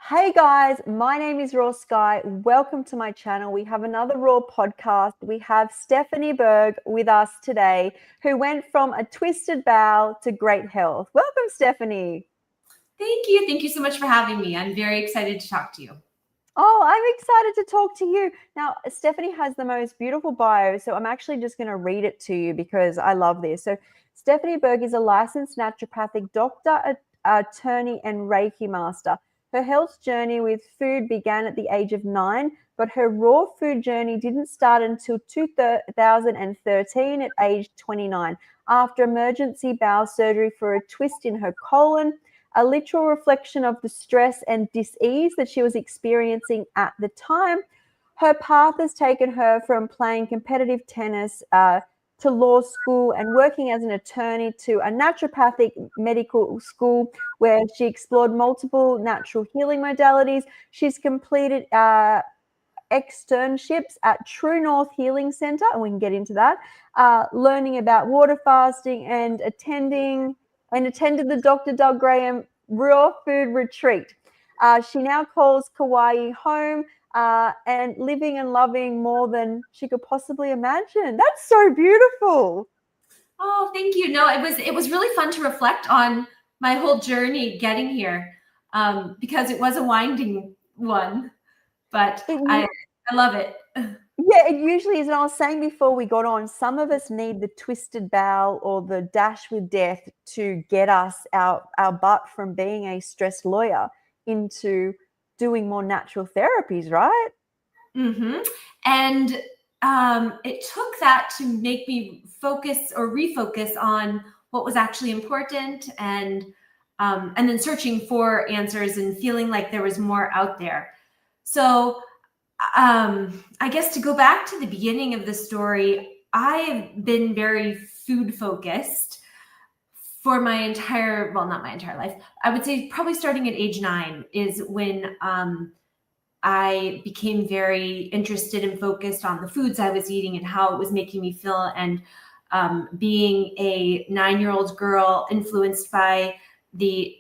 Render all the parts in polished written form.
Hey guys, my name is Raw Sky. Welcome to my channel. We have another Raw podcast. We have Stephanie Berg with us today, who went from a twisted bowel to great health. Welcome, Stephanie. Thank you. Thank you so much for having me. I'm very excited to talk to you. Oh, I'm excited to talk to you. Now, Stephanie has the most beautiful bio, so I'm actually just going to read it to you because I love this. So, Stephanie Berg is a licensed naturopathic doctor, attorney, and Reiki master. Her health journey with food began at the age of 9, but her raw food journey didn't start until 2013 at age 29, after emergency bowel surgery for a twist in her colon, a literal reflection of the stress and dis-ease that she was experiencing at the time. Her path has taken her from playing competitive tennis to law school and working as an attorney to a naturopathic medical school where she explored multiple natural healing modalities. She's completed externships at True North Healing Center, and we can get into that, learning about water fasting and attended the Dr. Doug Graham Raw Food Retreat. She now calls Kauai home and living and loving more than she could possibly imagine. That's so beautiful. Oh, thank you. No, it was really fun to reflect on my whole journey getting here, because it was a winding one, but I love it. Yeah, it usually is. And I was saying before we got on, some of us need the twisted bowel or the dash with death to get us our butt from being a stressed lawyer into doing more natural therapies, right? Mm-hmm. And it took that to make me focus or refocus on what was actually important, and then searching for answers and feeling like there was more out there. So I guess to go back to the beginning of the story, I've been very food focused for my entire, well, not my entire life. I would say probably starting at age 9 is when I became very interested and focused on the foods I was eating and how it was making me feel. And being a 9-year-old girl influenced by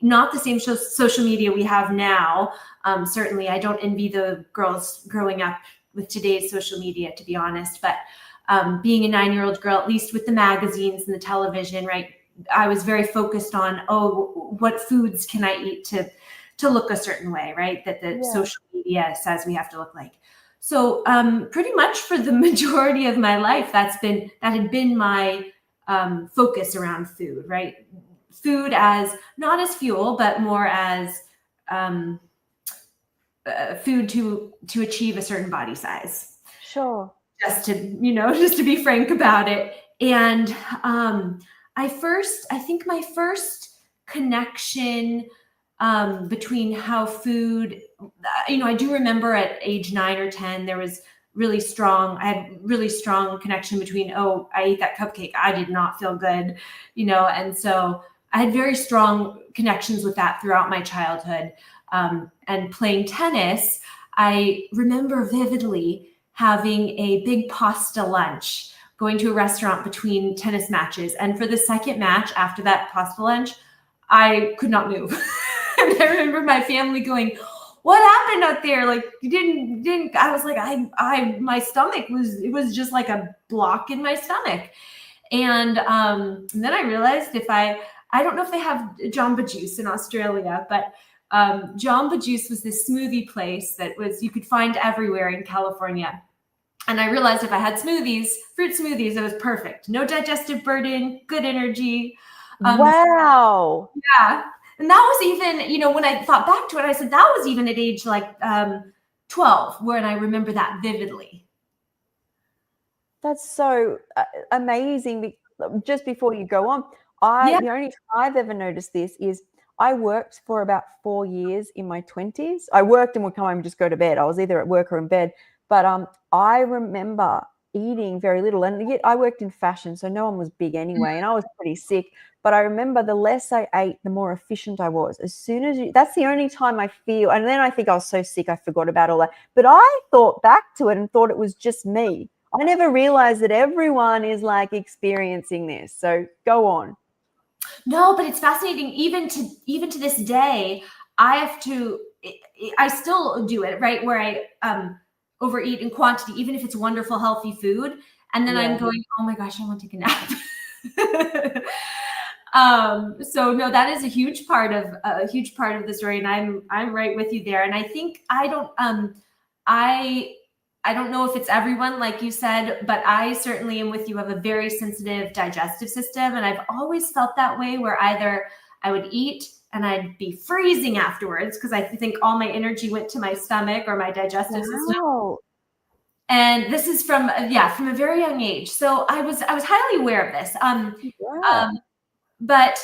not the same social media we have now. Certainly, I don't envy the girls growing up with today's social media, to be honest. But being a 9-year-old girl, at least with the magazines and the television, right? I was very focused on, what foods can I eat to look a certain way, right? That the social media says we have to look like. So pretty much for the majority of my life, that had been my focus around food, right? Food as not as fuel, but more as food to achieve a certain body size. Sure. Just to be frank about it. And I think my first connection between how food, I do remember at age 9 or 10, I had really strong connection between, I ate that cupcake, I did not feel good, and so I had very strong connections with that throughout my childhood. And playing tennis, I remember vividly having a big pasta lunch, going to a restaurant between tennis matches. And for the second match after that pasta lunch, I could not move. And I remember my family going, "What happened out there? Like, you didn't," I was like, my stomach it was just like a block in my stomach. And then I realized I don't know if they have Jamba Juice in Australia, but Jamba Juice was this smoothie place that you could find everywhere in California. And I realized if I had fruit smoothies, it was perfect. No digestive burden, good energy. Wow. Yeah. And that was even, when I thought back to it, I said that was even at age like 12, when I remember that vividly. That's so amazing. Just before you go on, the only time I've ever noticed this is I worked for about 4 years in my 20s. I worked and would come home and just go to bed. I was either at work or in bed. But I remember eating very little. And yet I worked in fashion, so no one was big anyway. And I was pretty sick. But I remember the less I ate, the more efficient I was. As soon as that's the only time I feel. And then I think I was so sick, I forgot about all that. But I thought back to it and thought it was just me. I never realized that everyone is like experiencing this. So go on. No, but it's fascinating. Even to this day, I have to I still do it, right? Where I overeat in quantity, even if it's wonderful, healthy food. And then I'm going, oh my gosh, I want to take a nap. So no, that is a huge part of the story. And I'm right with you there. And I think I don't know if it's everyone, like you said, but I certainly am with you. I have a very sensitive digestive system. And I've always felt that way, where either I would eat and I'd be freezing afterwards because I think all my energy went to my stomach or my digestive system. And this is from a very young age. So I was highly aware of this. But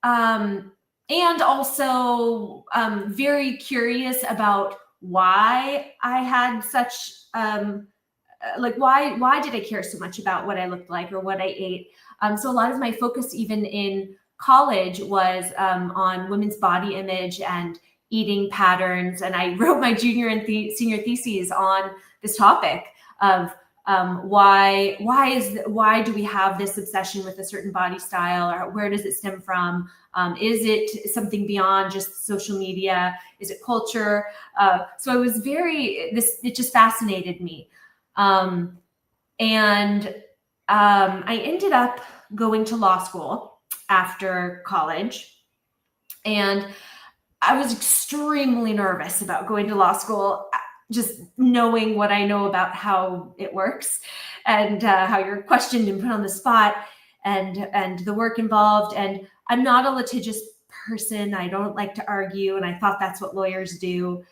and also very curious about why I had such why did I care so much about what I looked like or what I ate? So a lot of my focus, even in college, was on women's body image and eating patterns. And I wrote my junior and senior theses on this topic of why do we have this obsession with a certain body style, or where does it stem from? Is it something beyond just social media? Is it culture? So I was it just fascinated me. And I ended up going to law school after college, and I was extremely nervous about going to law school, just knowing what I know about how it works and how you're questioned and put on the spot, and the work involved. And I'm not a litigious person. I don't like to argue, and I thought that's what lawyers do.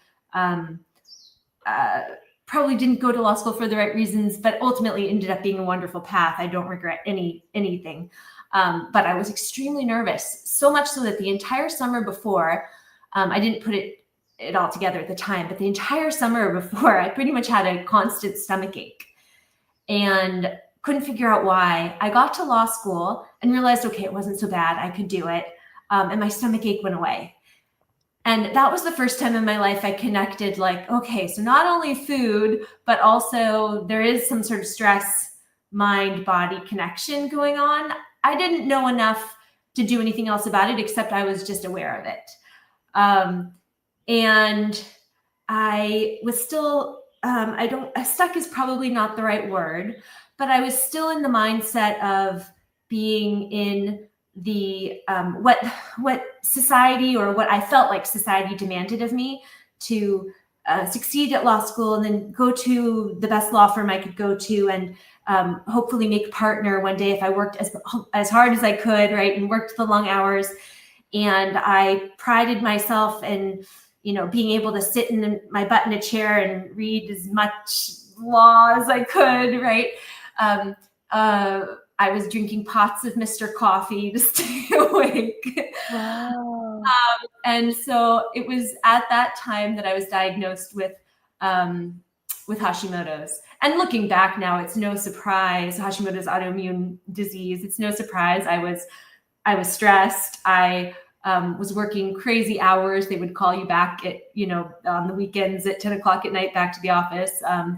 Probably didn't go to law school for the right reasons, but ultimately ended up being a wonderful path. I don't regret anything. But I was extremely nervous, so much so that the entire summer before, I didn't put it all together at the time, but the entire summer before, I pretty much had a constant stomach ache and couldn't figure out why. I got to law school and realized, okay, it wasn't so bad. I could do it. And my stomach ache went away. And that was the first time in my life I connected, like, okay, so not only food, but also there is some sort of stress, mind, body connection going on. I didn't know enough to do anything else about it, except I was just aware of it. And I was still, stuck is probably not the right word, but I was still in the mindset of being in the, what society, or what I felt like society demanded of me, to succeed at law school and then go to the best law firm I could go to, and hopefully make a partner one day if I worked as hard as I could, right, and worked the long hours. And I prided myself in, being able to sit in my butt in a chair and read as much law as I could, right? I was drinking pots of Mr. Coffee to stay awake. Wow. And so it was at that time that I was diagnosed with Hashimoto's. And looking back now, it's no surprise. Hashimoto's autoimmune disease. It's no surprise. I was stressed. I was working crazy hours. They would call you back at, on the weekends at 10 o'clock at night back to the office. So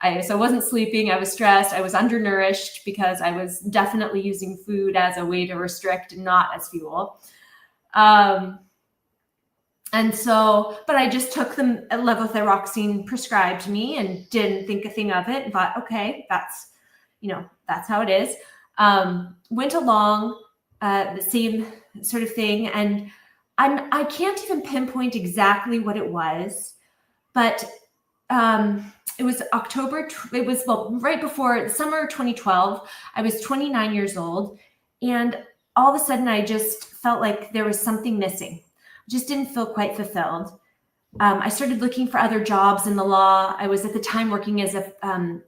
I wasn't sleeping. I was stressed. I was undernourished because I was definitely using food as a way to restrict and not as fuel. And so, but I just took the levothyroxine prescribed me and didn't think a thing of it, and thought, okay, that's how it is. Went along the same sort of thing. And I can't even pinpoint exactly what it was, but it was right before the summer of 2012. I was 29 years old, and all of a sudden I just felt like there was something missing. I just didn't feel quite fulfilled. I started looking for other jobs in the law. I was at the time working as an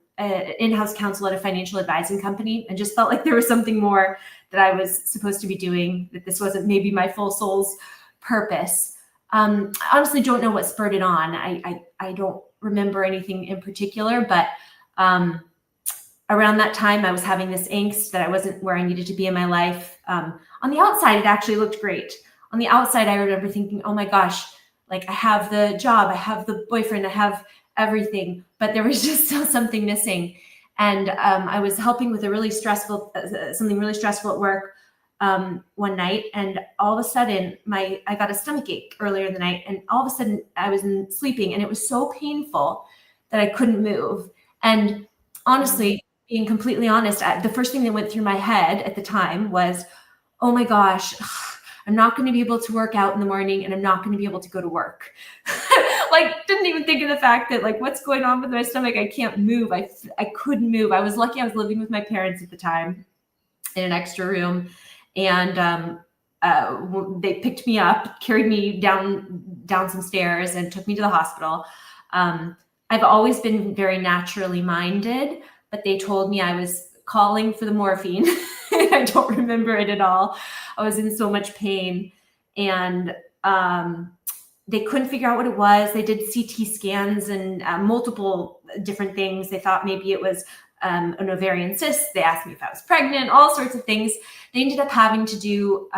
in-house counsel at a financial advising company, and just felt like there was something more that I was supposed to be doing, that this wasn't maybe my full soul's purpose. I honestly don't know what spurred it on. I don't remember anything in particular, but around that time I was having this angst that I wasn't where I needed to be in my life. On the outside, it actually looked great. On the outside, I remember thinking, oh my gosh, like I have the job, I have the boyfriend, I have everything, but there was just still something missing. And I was helping with something really stressful at work. one night, and all of a sudden I got a stomach ache earlier in the night, and all of a sudden I was sleeping, and it was so painful that I couldn't move. And honestly, being completely honest, the first thing that went through my head at the time was, oh my gosh, I'm not going to be able to work out in the morning, and I'm not going to be able to go to work. Like, didn't even think of the fact that, like, what's going on with my stomach? I can't move. I couldn't move. I was lucky I was living with my parents at the time in an extra room. And they picked me up, carried me down some stairs, and took me to the hospital. I've always been very naturally minded, but they told me I was calling for the morphine. I don't remember it at all. I was in so much pain, and they couldn't figure out what it was. They did CT scans and multiple different things. They thought maybe it was an ovarian cyst. They asked me if I was pregnant, all sorts of things. They ended up having to do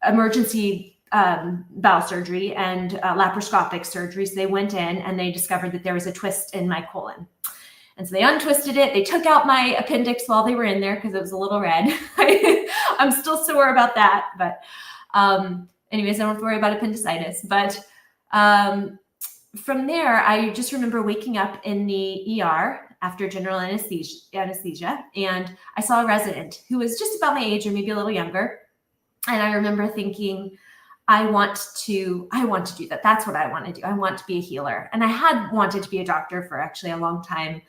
emergency bowel surgery and laparoscopic surgery. So they went in and they discovered that there was a twist in my colon. And so they untwisted it. They took out my appendix while they were in there because it was a little red. I'm still sore about that. But anyways, I don't have to worry about appendicitis. But from there, I just remember waking up in the ER after general anesthesia, and I saw a resident who was just about my age or maybe a little younger. And I remember thinking, I want to do that. That's what I want to do. I want to be a healer. And I had wanted to be a doctor for actually a long time,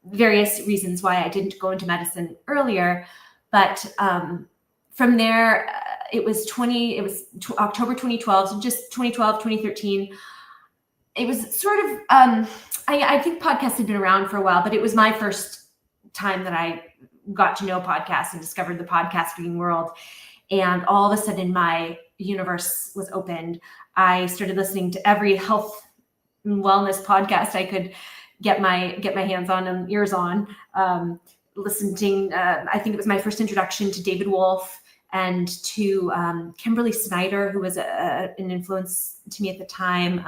various reasons why I didn't go into medicine earlier. But from there, it was October 2012, so just 2012, 2013. It was sort of, I think podcasts had been around for a while, but it was my first time that I got to know podcasts and discovered the podcasting world. And all of a sudden my universe was opened. I started listening to every health and wellness podcast I could get my hands on and ears on. Listening, I think it was my first introduction to David Wolf and to Kimberly Snyder, who was an influence to me at the time.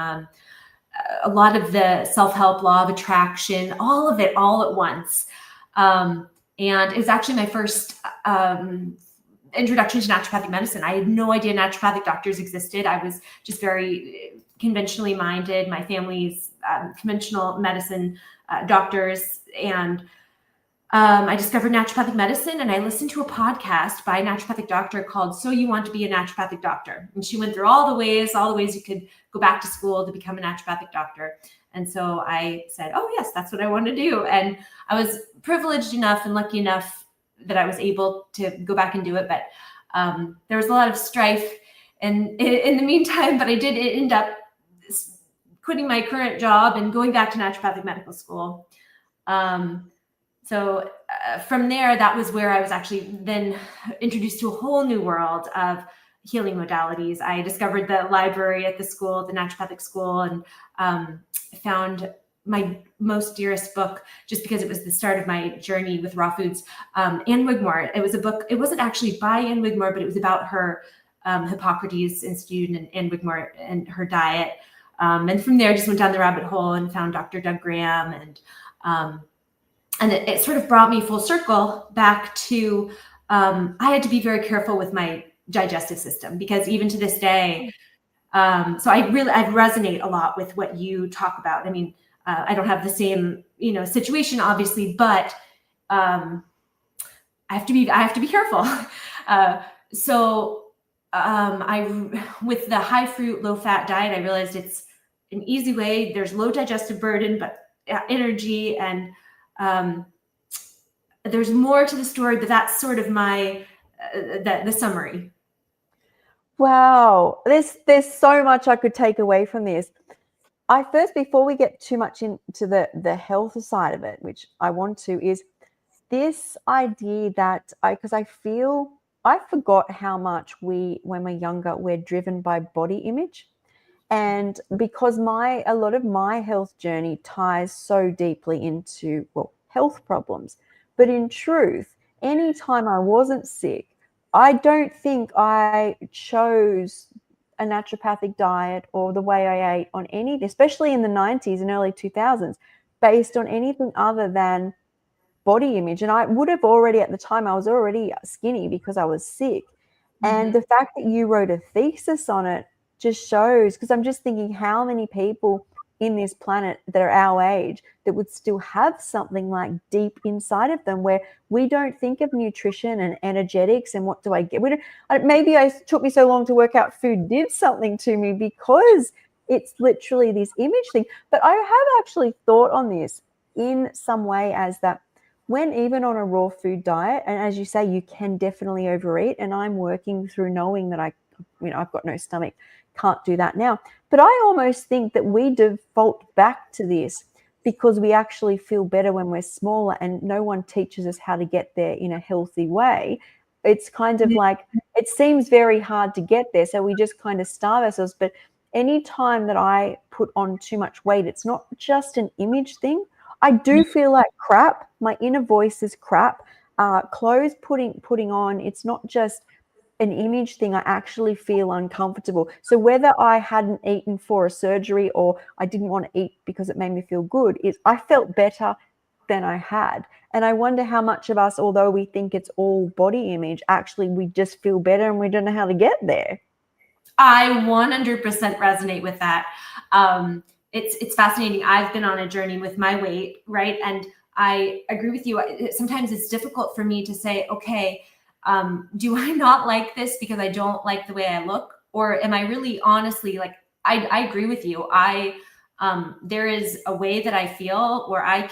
A lot of the self-help, law of attraction, all of it all at once. And it was actually my first introduction to naturopathic medicine. I had no idea naturopathic doctors existed. I was just very conventionally minded. My family's conventional medicine doctors. And I discovered naturopathic medicine, and I listened to a podcast by a naturopathic doctor called So You Want to Be a Naturopathic Doctor. And she went through all the ways you could go back to school to become a naturopathic doctor. And so I said, oh yes, that's what I want to do. And I was privileged enough and lucky enough that I was able to go back and do it. But there was a lot of strife in the meantime, but I did end up quitting my current job and going back to naturopathic medical school. So from there, that was where I was actually then introduced to a whole new world of healing modalities. I discovered the library at the school, the naturopathic school, and found my most dearest book just because it was the start of my journey with raw foods. Anne Wigmore. It was a book. It wasn't actually by Anne Wigmore, but it was about her Hippocrates Institute and Anne Wigmore and her diet. And from there, just went down the rabbit hole and found Dr. Doug Graham, and it sort of brought me full circle back to, I had to be very careful with my digestive system because even to this day, so I resonate a lot with what you talk about. I mean, I don't have the same, situation obviously, but I have to be careful. With the high fruit, low fat diet, I realized it's an easy way. There's low digestive burden, but energy, and there's more to the story, but that's sort of my the summary. Wow, there's so much I could take away from this. Before we get too much into the health side of it, which I want to, is this idea that because I feel I forgot how much when we're younger, we're driven by body image. And because a lot of my health journey ties so deeply into, health problems. But in truth, anytime I wasn't sick, I don't think I chose a naturopathic diet or the way I ate on any, especially in the 90s and early 2000s, based on anything other than body image. And I would have already, at the time, I was already skinny because I was sick. And the fact that you wrote a thesis on it just shows, because I'm just thinking how many people in this planet that are our age that would still have something like deep inside of them where we don't think of nutrition and energetics and what do I get. Maybe it took me so long to work out food did something to me because it's literally this image thing. But I have actually thought on this in some way as that when even on a raw food diet, and as you say, you can definitely overeat, and I'm working through knowing that I've got no stomach, can't do that now. But I almost think that we default back to this because we actually feel better when we're smaller and no one teaches us how to get there in a healthy way. It's kind of like, it seems very hard to get there, so we just kind of starve ourselves. But any time that I put on too much weight, it's not just an image thing. I do feel like crap. My inner voice is crap. Clothes putting on, it's not just an image thing. I actually feel uncomfortable. So whether I hadn't eaten for a surgery or I didn't want to eat because it made me feel good, I felt better than I had. And I wonder how much of us, although we think it's all body image, actually we just feel better and we don't know how to get there. I 100% resonate with that. It's fascinating. I've been on a journey with my weight, right? And I agree with you. Sometimes it's difficult for me to say, okay, do I not like this because I don't like the way I look? Or am I really honestly like, I agree with you. There is a way that I feel where I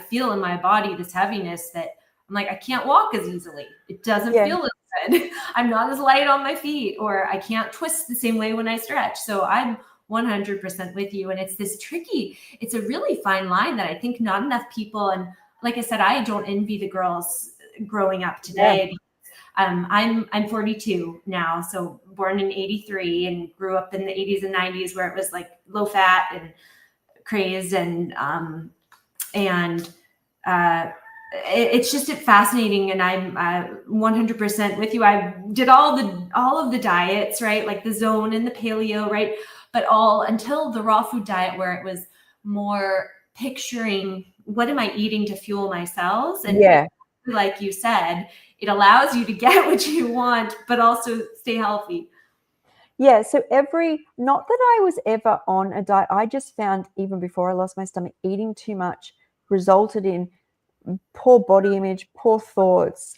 feel in my body this heaviness that I'm like, I can't walk as easily. It doesn't feel as good. I'm not as light on my feet, or I can't twist the same way when I stretch. So I'm 100% with you. And it's a really fine line that I think not enough people, and like I said, I don't envy the girls growing up today. I'm 42 now, so born in 83 and grew up in the 80s and 90s where it was like low fat and crazed it's just fascinating. And I'm 100% with you. I did all of the diets, right? Like the zone and the paleo, right? But all until the raw food diet, where it was more picturing what am I eating to fuel my cells. And like you said, it allows you to get what you want, but also stay healthy. Yeah. So not that I was ever on a diet, I just found even before I lost my stomach, eating too much resulted in poor body image, poor thoughts,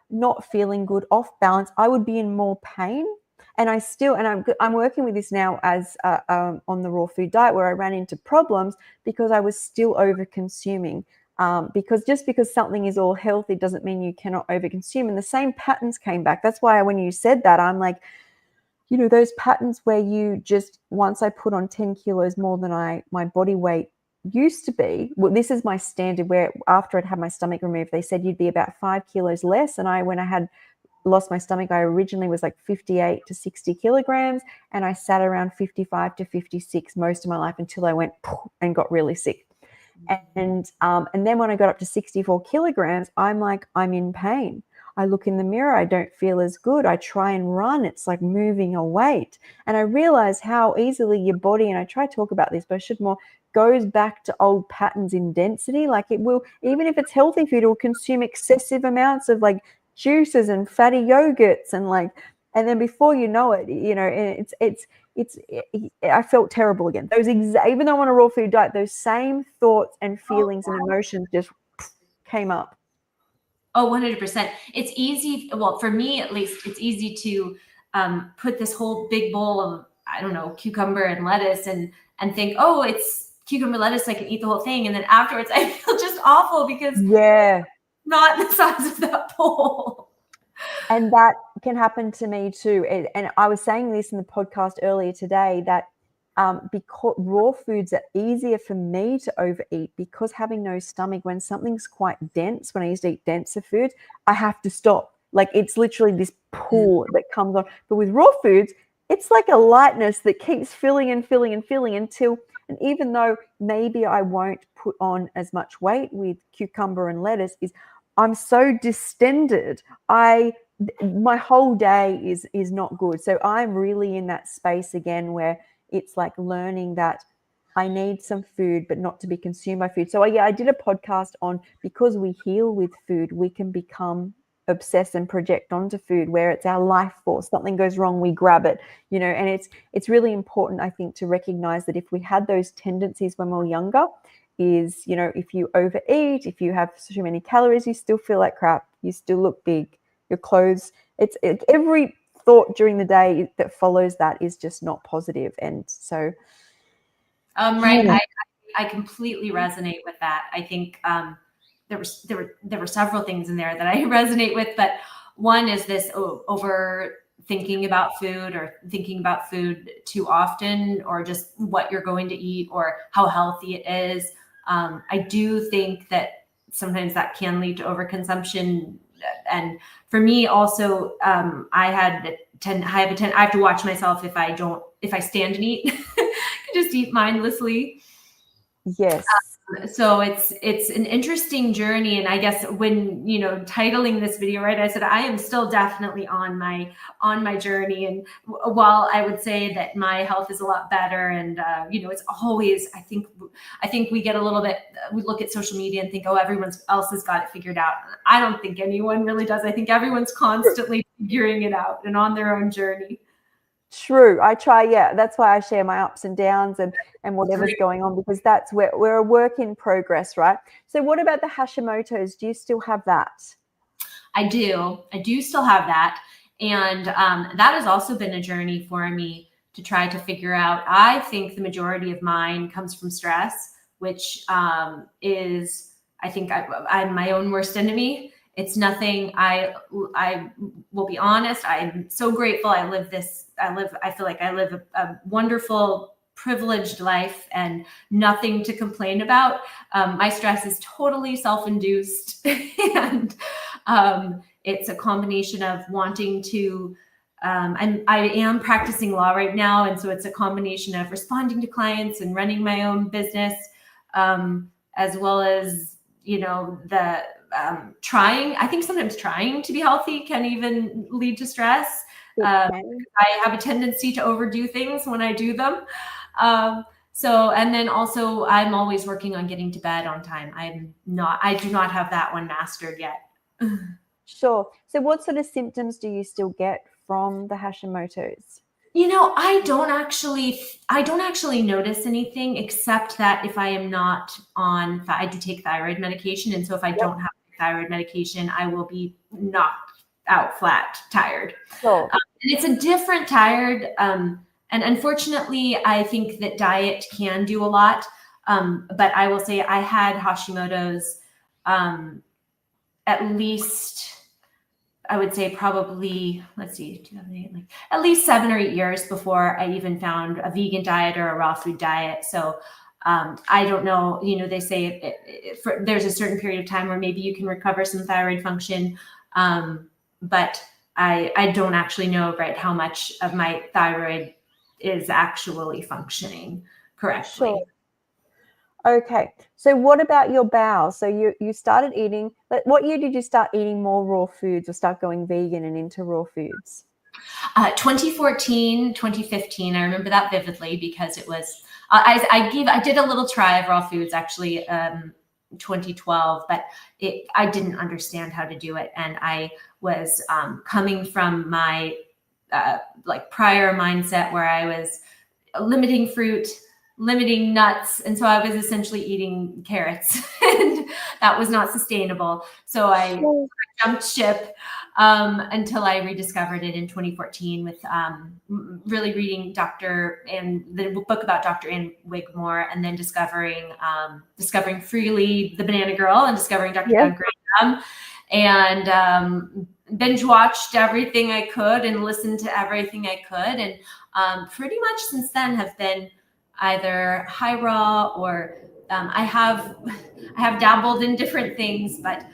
not feeling good, off balance. I would be in more pain. And I'm working with this now as on the raw food diet, where I ran into problems because I was still over consuming. Because just because something is all healthy doesn't mean you cannot overconsume. And the same patterns came back. That's why when you said that, I'm like, those patterns where you just, once I put on 10 kilos more than my body weight used to be, well, this is my standard, where after I'd had my stomach removed, they said you'd be about 5 kilos less. And when I had lost my stomach, I originally was like 58 to 60 kilograms, and I sat around 55 to 56 most of my life until I went and got really sick. And then when I got up to 64 kilograms, I'm like, I'm in pain. I look in the mirror, I don't feel as good. I try and run, it's like moving a weight. And I realize how easily your body, and I try to talk about this, but I should more, goes back to old patterns in density. Like it will, even if it's healthy food, it will consume excessive amounts of like juices and fatty yogurts and then before you know it, I felt terrible again. Even though I'm on a raw food diet, those same thoughts and feelings and emotions just came up. Oh, 100%. It's easy. Well, for me, at least, it's easy to put this whole big bowl of, I don't know, cucumber and lettuce and think, oh, it's cucumber lettuce, I can eat the whole thing. And then afterwards I feel just awful because not the size of that bowl. And that can happen to me too. And I was saying this in the podcast earlier today, that because raw foods are easier for me to overeat, because having no stomach, when something's quite dense, when I used to eat denser food, I have to stop. Like it's literally this pool that comes on. But with raw foods, it's like a lightness that keeps filling and filling and filling until, and even though maybe I won't put on as much weight with cucumber and lettuce, I'm so distended. My whole day is not good. So I'm really in that space again where it's like learning that I need some food, but not to be consumed by food. So yeah, I did a podcast on, because we heal with food, we can become obsessed and project onto food, where it's our life force. Something goes wrong, we grab it, and it's really important, I think, to recognize that if we had those tendencies when we were younger, is, if you overeat, if you have too many calories, you still feel like crap, you still look big, your clothes, every thought during the day that follows that is just not positive. And so right. I completely resonate with that. I think there were several things in there that I resonate with, but one is this over thinking about food, or thinking about food too often, or just what you're going to eat or how healthy it is. I do think that sometimes that can lead to overconsumption. And for me also, I have to watch myself if I stand and eat, just eat mindlessly. yes. So it's an interesting journey. And I guess when, titling this video, right, I said, I am still definitely on my journey. And while I would say that my health is a lot better, and, it's always, I think we get a little bit, we look at social media and think, oh, everyone else has got it figured out. I don't think anyone really does. I think everyone's constantly figuring it out and on their own journey. True. I try. Yeah. That's why I share my ups and downs and whatever's going on, because that's where we're a work in progress, right? So what about the Hashimoto's? Do you still have that? I do still have that. And that has also been a journey for me to try to figure out. I think the majority of mine comes from stress, which is, I think I'm my own worst enemy. It's nothing. I will be honest. I'm so grateful. I feel like I live a wonderful, privileged life, and nothing to complain about. My stress is totally self-induced, and it's a combination of wanting to. I am practicing law right now, and so it's a combination of responding to clients and running my own business, as well as the trying. I think sometimes trying to be healthy can even lead to stress. I have a tendency to overdo things when I do them. And then also I'm always working on getting to bed on time. I do not have that one mastered yet. Sure. So what sort of symptoms do you still get from the Hashimoto's? I don't actually notice anything, except that if I am not on, I do take thyroid medication. And so if I don't have thyroid medication, I will be knocked out flat, tired. Sure. And it's a different tired. And unfortunately, I think that diet can do a lot. But I will say I had Hashimoto's at least, I would say probably, let's see, 2008, like at least 7 or 8 years before I even found a vegan diet or a raw food diet. So I don't know, they say there's a certain period of time where maybe you can recover some thyroid function. But I don't actually know, right, how much of my thyroid is actually functioning correctly. Sure. Okay. So what about your bowel? So you started eating, but what year did you start eating more raw foods, or start going vegan and into raw foods? 2014, 2015. I remember that vividly because it was, I did a little try of raw foods actually, 2012, but I didn't understand how to do it. And I was coming from my prior mindset where I was limiting fruit, limiting nuts. And so I was essentially eating carrots, and that was not sustainable. So I jumped ship until I rediscovered it in 2014 with really reading the book about Dr. Ann Wigmore, and then discovering Freely, the Banana Girl, and discovering Dr. Doug Graham, and binge watched everything I could and listened to everything I could. And pretty much since then have been either high raw or I have dabbled in different things, but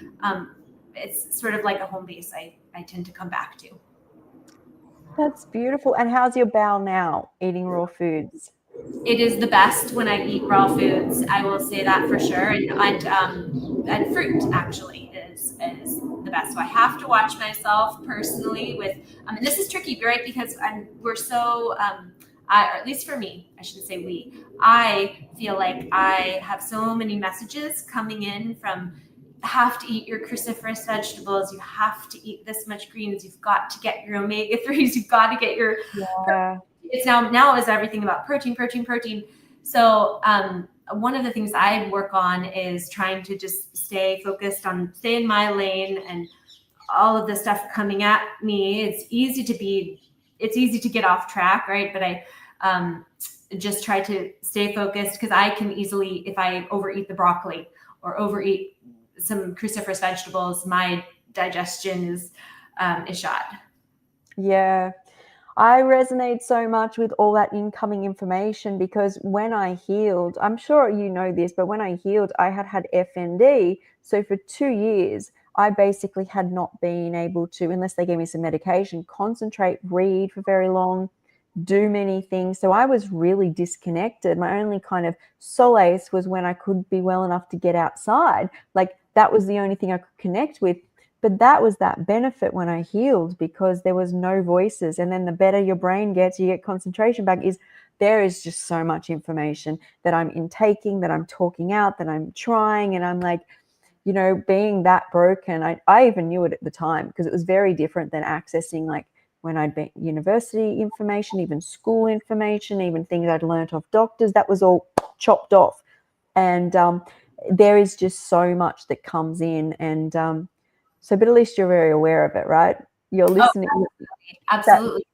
it's sort of like a home base I tend to come back to. That's beautiful. And how's your bowel now, eating raw foods? It is the best when I eat raw foods. I will say that for sure. And fruit actually is the best. So I have to watch myself personally with, and this is tricky, right? Because we're so, or at least for me, I shouldn't say we, I feel like I have so many messages coming in from have to eat your cruciferous vegetables, you have to eat this much greens, you've got to get your omega-3s, you've got to get your it's now is everything about protein. So one of the things I work on is trying to just stay focused on stay in my lane, and all of the stuff coming at me, it's easy to get off track, right? But I just try to stay focused, because I can easily, if I overeat the broccoli or overeat some cruciferous vegetables, my digestion is shot. Yeah. I resonate so much with all that incoming information, because when I healed, I'm sure you know this, but when I healed, I had FND. So for 2 years, I basically had not been able to, unless they gave me some medication, concentrate, read for very long, do many things. So I was really disconnected. My only kind of solace was when I could be well enough to get outside. Like that was the only thing I could connect with. But that was that benefit when I healed, because there was no voices. And then the better your brain gets, you get concentration back, there is just so much information that I'm intaking, that I'm talking out, that I'm trying. And I'm like, you know, being that broken, I even knew it at the time, because it was very different than accessing like when I'd been university information, even school information, even things I'd learned off doctors. That was all chopped off. And there is just so much that comes in. And so, but at least you're very aware of it, right? You're listening. Oh, absolutely.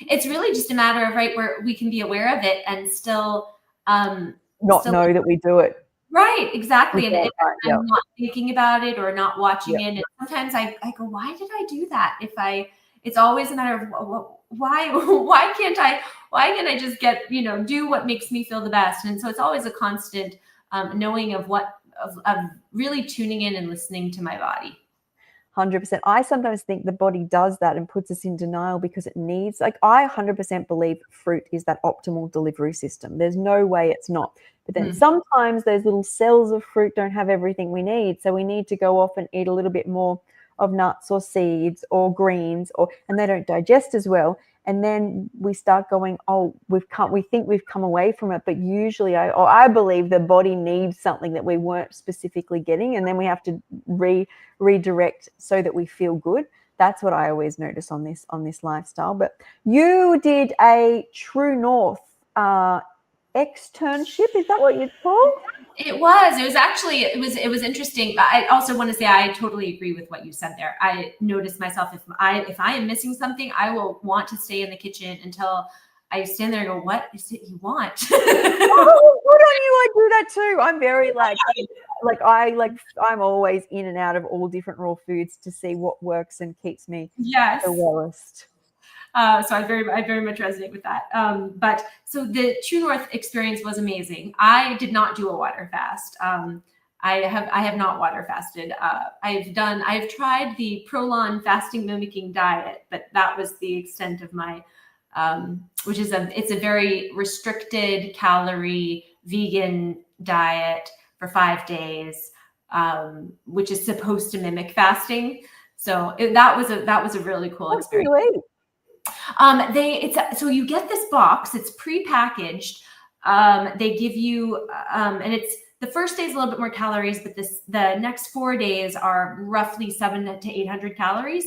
It's really just a matter of, right, where we can be aware of it and still know that we do it. Right, exactly. And if Yep. I'm not thinking about it or not watching it, and sometimes I go, why did I do that? It's always a matter of why can't I just get, do what makes me feel the best? And so it's always a constant knowing of really tuning in and listening to my body. 100%. I sometimes think the body does that and puts us in denial because it needs, like, I 100% believe fruit is that optimal delivery system. There's no way it's not. But then sometimes those little cells of fruit don't have everything we need. So we need to go off and eat a little bit more of nuts or seeds or greens, and they don't digest as well. And then we start going, oh, we think we've come away from it. But usually I believe the body needs something that we weren't specifically getting. And then we have to redirect so that we feel good. That's what I always notice on this lifestyle. But you did a True North externship. Is that what you'd call? It was interesting. I also want to say I totally agree with what you said there. I noticed myself, if I am missing something, I will want to stay in the kitchen until I stand there and go, what is it you want? Oh, good on you. I do that too. I'm very I'm always in and out of all different raw foods to see what works and keeps me the wellest. So I very much resonate with that. But so the True North experience was amazing. I did not do a water fast. I have not water fasted. I've tried the Prolon fasting mimicking diet, but that was the extent of my, it's a very restricted calorie vegan diet for 5 days, which is supposed to mimic fasting. So that was a really cool experience. So you get this box, it's pre-packaged. They give you, and it's, the first day is a little bit more calories, but the next 4 days are roughly 700 to 800 calories.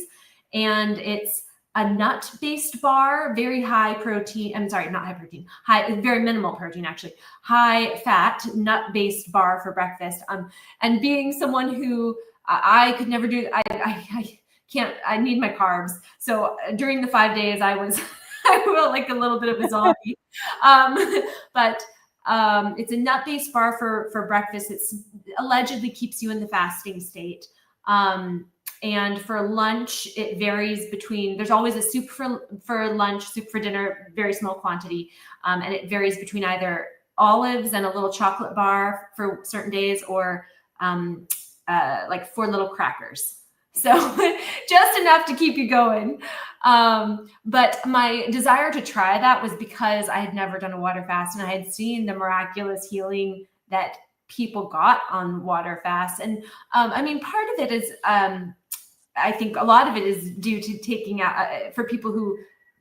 And it's a nut-based bar, very high protein. I'm sorry, not high protein, very minimal protein, actually. High fat, nut-based bar for breakfast. And being someone who I could never do, I need my carbs. So during the 5 days I felt like a little bit of a zombie. But it's a nut-based bar for breakfast. It's allegedly keeps you in the fasting state. And for lunch, it varies between, there's always a soup for lunch, soup for dinner, very small quantity. And it varies between either olives and a little chocolate bar for certain days, or like 4 little crackers. So just enough to keep you going. But my desire to try that was because I had never done a water fast, and I had seen the miraculous healing that people got on water fasts. And I mean, part of it is, I think a lot of it is due to taking out, for people who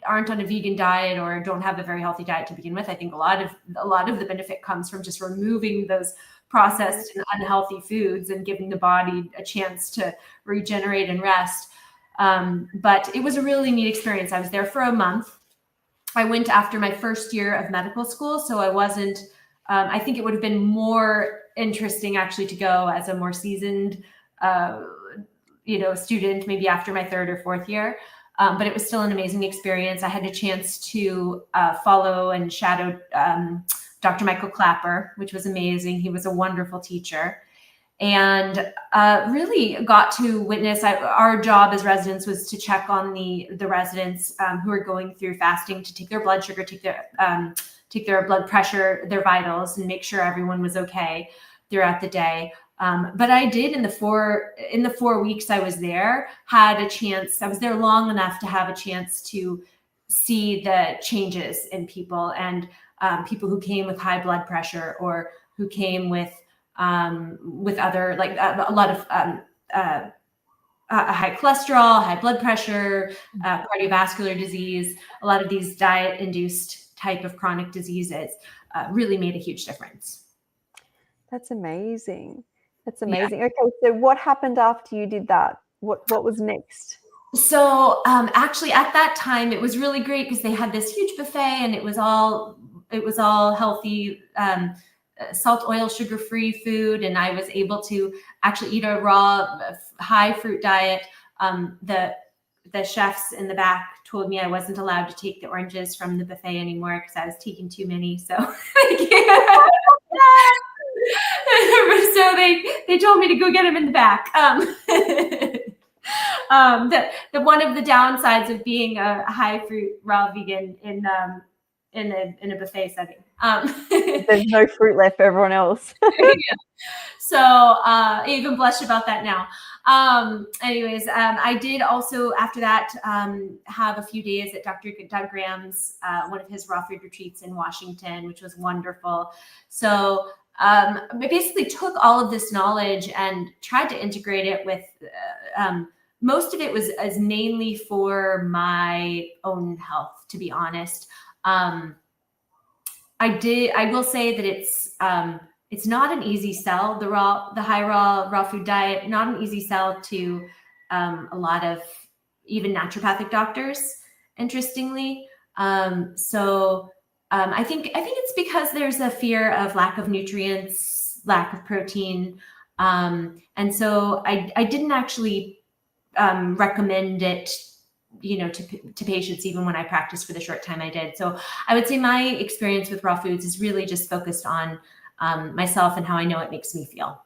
aren't on a vegan diet or don't have a very healthy diet to begin with, I think a lot of the benefit comes from just removing those processed and unhealthy foods and giving the body a chance to regenerate and rest. But it was a really neat experience. I was there for a month. I went after my first year of medical school, so I wasn't. I think it would have been more interesting actually to go as a more seasoned, student, maybe after my third or fourth year. But it was still an amazing experience. I had a chance to follow and shadow Dr. Michael Clapper, which was amazing. He was a wonderful teacher, and really got to witness. Our job as residents was to check on the residents who are going through fasting, to take their blood sugar, take their blood pressure, their vitals, and make sure everyone was okay throughout the day. But I did in the 4 weeks I was there, had a chance. I was there long enough to have a chance to see the changes in people, and people who came with high blood pressure or who came with other, like a lot of high cholesterol, high blood pressure, cardiovascular disease, a lot of these diet-induced type of chronic diseases really made a huge difference. That's amazing. That's amazing. Yeah. Okay, so what happened after you did that? What was next? So actually, at that time, it was really great because they had this huge buffet, and it was all healthy, salt, oil, sugar-free food, and I was able to actually eat a raw, high fruit diet. The chefs in the back told me I wasn't allowed to take the oranges from the buffet anymore because I was taking too many. So so they told me to go get them in the back. The one of the downsides of being a high fruit raw vegan in a buffet setting. There's no fruit left for everyone else. Yeah. So I even blush about that now. Anyways, I did also after that have a few days at Dr. Doug Graham's, one of his raw food retreats in Washington, which was wonderful. So I basically took all of this knowledge and tried to integrate it with, most of it was as mainly for my own health, to be honest. I will say that it's not an easy sell, the high raw food diet, not an easy sell to a lot of even naturopathic doctors, interestingly. I think it's because there's a fear of lack of nutrients, lack of protein. And so I didn't actually recommend it, to patients, even when I practiced for the short time I did. So I would say my experience with raw foods is really just focused on myself and how I know it makes me feel.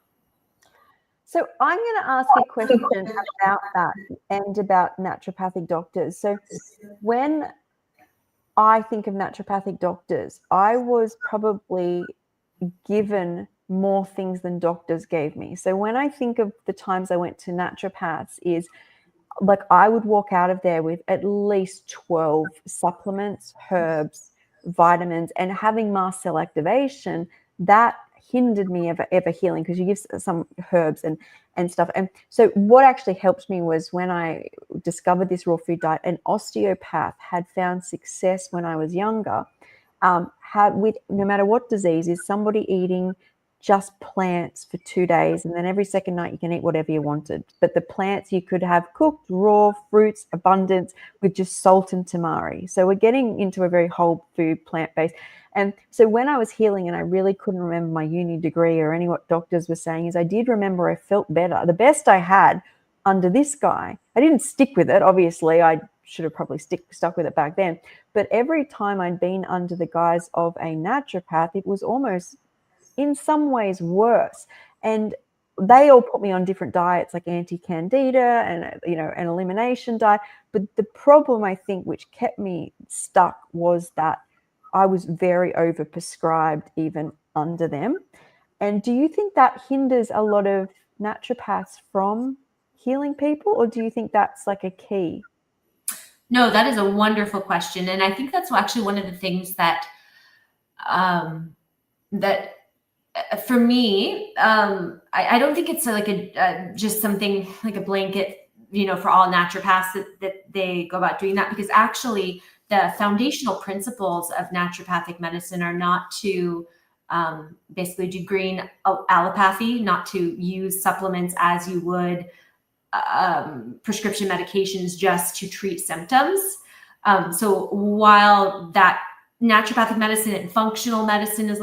So I'm going to ask a question about that and about naturopathic doctors. So when I think of naturopathic doctors, I was probably given more things than doctors gave me. So when I think of the times I went to naturopaths, is like I would walk out of there with at least 12 supplements, herbs, vitamins, and having mast cell activation that hindered me ever healing, because you give some herbs and stuff. And so what actually helped me was when I discovered this raw food diet, an osteopath had found success when I was younger, with no matter what disease, is somebody eating just plants for 2 days, and then every second night you can eat whatever you wanted. But the plants you could have cooked, raw, fruits, abundance, with just salt and tamari. So we're getting into a very whole food, plant-based. And so when I was healing and I really couldn't remember my uni degree or any what doctors were saying, is I did remember I felt better. The best I had under this guy. I didn't stick with it. Obviously, I should have probably stuck with it back then. But every time I'd been under the guise of a naturopath, it was almost in some ways worse. And they all put me on different diets, like anti-candida and an elimination diet. But the problem, I think, which kept me stuck was that I was very overprescribed even under them. And do you think that hinders a lot of naturopaths from healing people, or do you think that's like a key? No, that is a wonderful question. And I think that's actually one of the things that for me, I don't think it's like just something like a blanket for all naturopaths that they go about doing that, because actually the foundational principles of naturopathic medicine are not to basically do green allopathy, not to use supplements as you would prescription medications just to treat symptoms. So while that naturopathic medicine and functional medicine is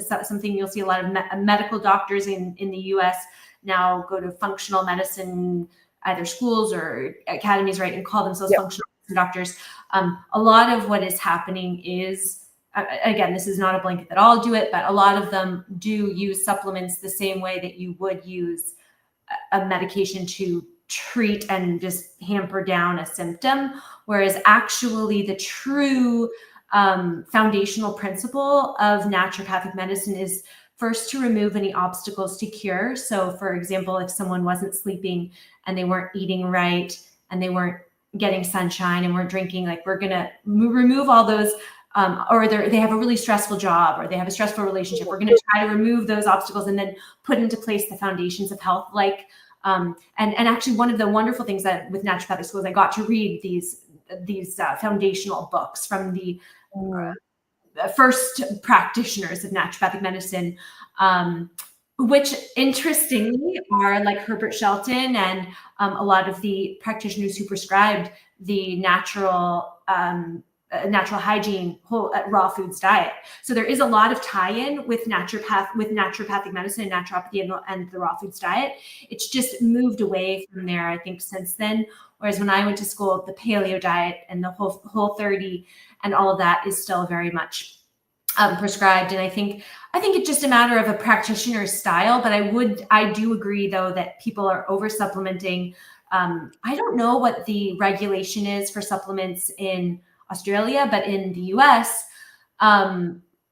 something you'll see a lot of medical doctors in the US now go to functional medicine, either schools or academies, right, and call themselves functional medicine doctors. A lot of what is happening is, again, this is not a blanket that all do it, but a lot of them do use supplements the same way that you would use a medication to treat and just hamper down a symptom. Whereas actually the true foundational principle of naturopathic medicine is first to remove any obstacles to cure. So for example, if someone wasn't sleeping and they weren't eating right and they weren't getting sunshine and weren't drinking, like we're going to remove all those, or they have a really stressful job or they have a stressful relationship. We're going to try to remove those obstacles and then put into place the foundations of health. And actually one of the wonderful things that with naturopathic schools, I got to read these foundational books from the first practitioners of naturopathic medicine, which interestingly are like Herbert Shelton and a lot of the practitioners who prescribed the natural hygiene whole raw foods diet. So there is a lot of tie-in with naturopathic medicine and naturopathy and the raw foods diet. It's just moved away from there, I think, since then. Whereas when I went to school, the paleo diet and the whole 30 and all of that is still very much prescribed. And I think it's just a matter of a practitioner's style. But I do agree though that people are over supplementing. I don't know what the regulation is for supplements in Australia, but in the US,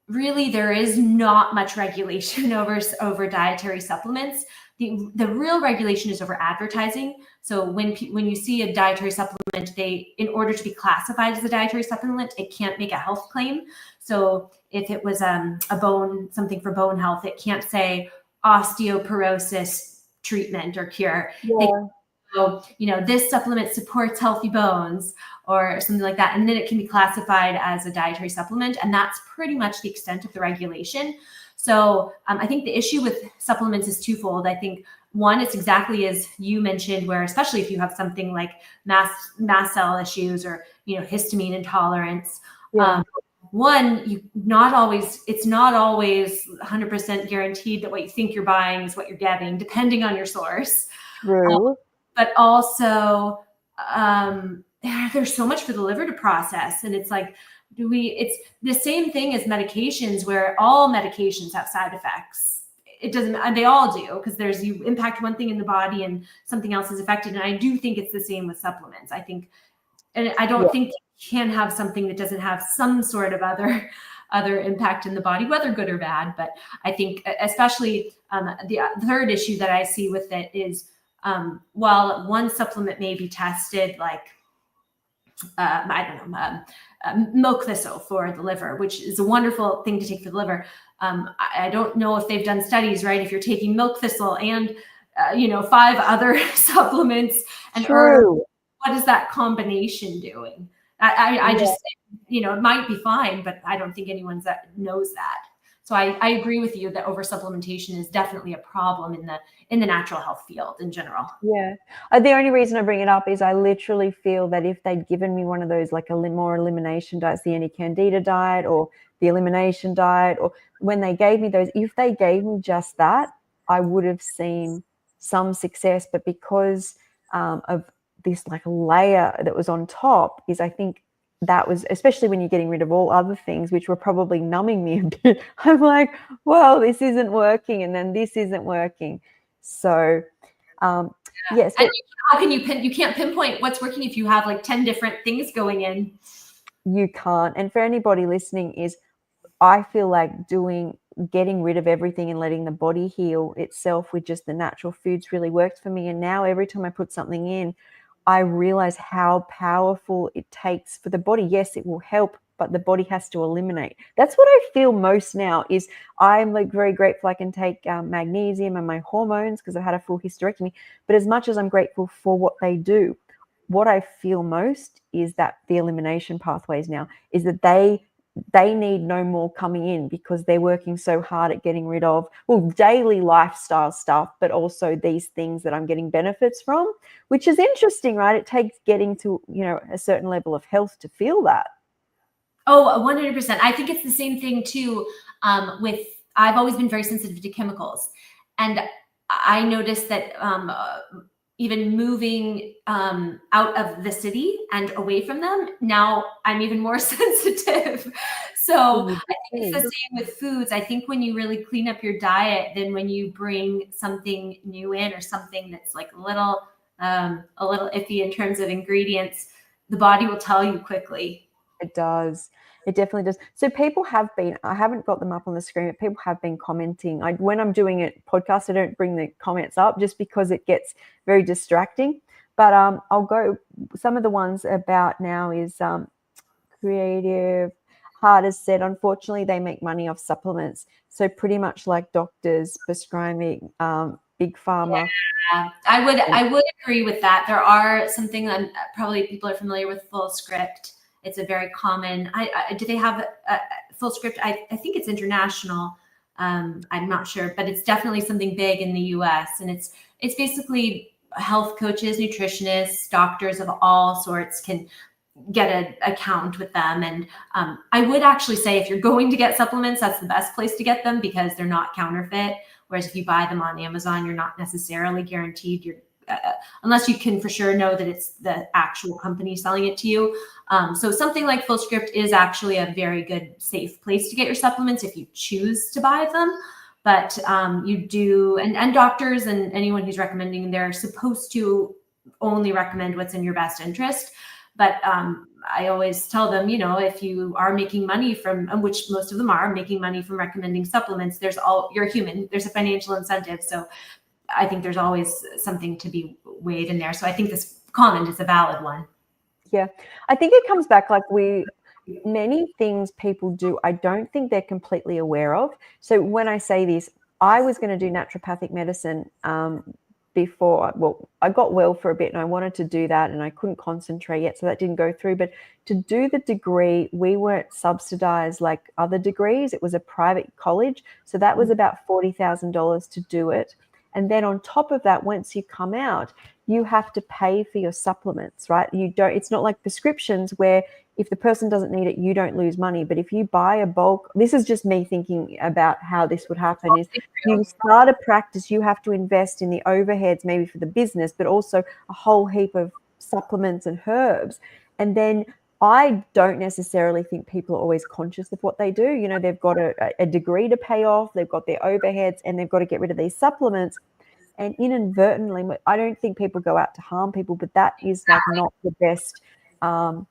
really there is not much regulation over dietary supplements. The real regulation is over advertising. So when you see a dietary supplement, in order to be classified as a dietary supplement, it can't make a health claim. So if it was something for bone health, it can't say osteoporosis treatment or cure. So, this supplement supports healthy bones or something like that. And then it can be classified as a dietary supplement. And that's pretty much the extent of the regulation. So I think the issue with supplements is twofold. I think one, it's exactly as you mentioned, where especially if you have something like mast cell issues or, histamine intolerance, it's not always 100% guaranteed that what you think you're buying is what you're getting, depending on your source. True. But also, there's so much for the liver to process. And it's like, it's the same thing as medications, where all medications have side effects. It doesn't, and they all do, because you impact one thing in the body and something else is affected. And I do think it's the same with supplements. I don't think you can have something that doesn't have some sort of other impact in the body, whether good or bad. But I think especially the third issue that I see with it is, while one supplement may be tested, like milk thistle for the liver, which is a wonderful thing to take for the liver. I don't know if they've done studies, right? If you're taking milk thistle and 5 other supplements and herbs, what is that combination doing? I just it might be fine, but I don't think anyone that knows that. So I agree with you that oversupplementation is definitely a problem in the natural health field in general. Yeah. The only reason I bring it up is I literally feel that if they'd given me one of those, like more elimination diets, the anti-candida diet or the elimination diet, or when they gave me those, if they gave me just that, I would have seen some success. But because of this like layer that was on top, is I think that was, especially when you're getting rid of all other things, which were probably numbing me a bit. I'm like, well, this isn't working, and then this isn't working. So, yes. And how can you can't pinpoint what's working if you have like 10 different things going in. You can't. And for anybody listening, I feel like getting rid of everything and letting the body heal itself with just the natural foods really works for me. And now every time I put something in, I realize how powerful it takes for the body. Yes, it will help, but the body has to eliminate. That's what I feel most now. Is I'm like very grateful I can take magnesium and my hormones because I've had a full hysterectomy. But as much as I'm grateful for what they do, what I feel most is that the elimination pathways now is that they need no more coming in because they're working so hard at getting rid of, well, daily lifestyle stuff, but also these things that I'm getting benefits from, which is interesting, right? It takes getting to, a certain level of health to feel that. Oh, 100%. I think it's the same thing too. I've always been very sensitive to chemicals, and I noticed that even moving out of the city and away from them, now I'm even more sensitive. So I think it's the same with foods. I think when you really clean up your diet, then when you bring something new in or something that's like a little iffy in terms of ingredients, the body will tell you quickly. It does. It definitely does. So people have been, I haven't got them up on the screen, but people have been commenting. When I'm doing a podcast, I don't bring the comments up just because it gets very distracting. But I'll go, some of the ones about now is creative. Heart has said, unfortunately, they make money off supplements. So pretty much like doctors prescribing big pharma. Yeah, I would agree with that. There are something that probably people are familiar with Full Script. It's a very common. Do they have a Full Script? I think it's international. I'm not sure, but it's definitely something big in the U.S. And it's basically health coaches, nutritionists, doctors of all sorts can get an account with them. And I would actually say if you're going to get supplements, that's the best place to get them because they're not counterfeit. Whereas if you buy them on Amazon, you're not necessarily guaranteed you're unless you can for sure know that it's the actual company selling it to you. So something like Full Script is actually a very good, safe place to get your supplements if you choose to buy them. But you do, and doctors and anyone who's recommending, they're supposed to only recommend what's in your best interest. But I always tell them, if you are making money from, which most of them are making money from recommending supplements, you're human, there's a financial incentive. So I think there's always something to be weighed in there. So I think this comment is a valid one. Yeah. I think it comes back like many things people do, I don't think they're completely aware of. So when I say this, I was going to do naturopathic medicine before, I got well for a bit and I wanted to do that and I couldn't concentrate yet. So that didn't go through. But to do the degree, we weren't subsidized like other degrees. It was a private college. So that was about $40,000 to do it. And then on top of that, once you come out, you have to pay for your supplements, right? It's not like prescriptions where if the person doesn't need it, you don't lose money. But if you buy a bulk, this is just me thinking about how this would happen, is you start a practice, you have to invest in the overheads, maybe for the business, but also a whole heap of supplements and herbs. And then I don't necessarily think people are always conscious of what they do. They've got a degree to pay off, they've got their overheads, and they've got to get rid of these supplements. And inadvertently, I don't think people go out to harm people, but that is like not the best, and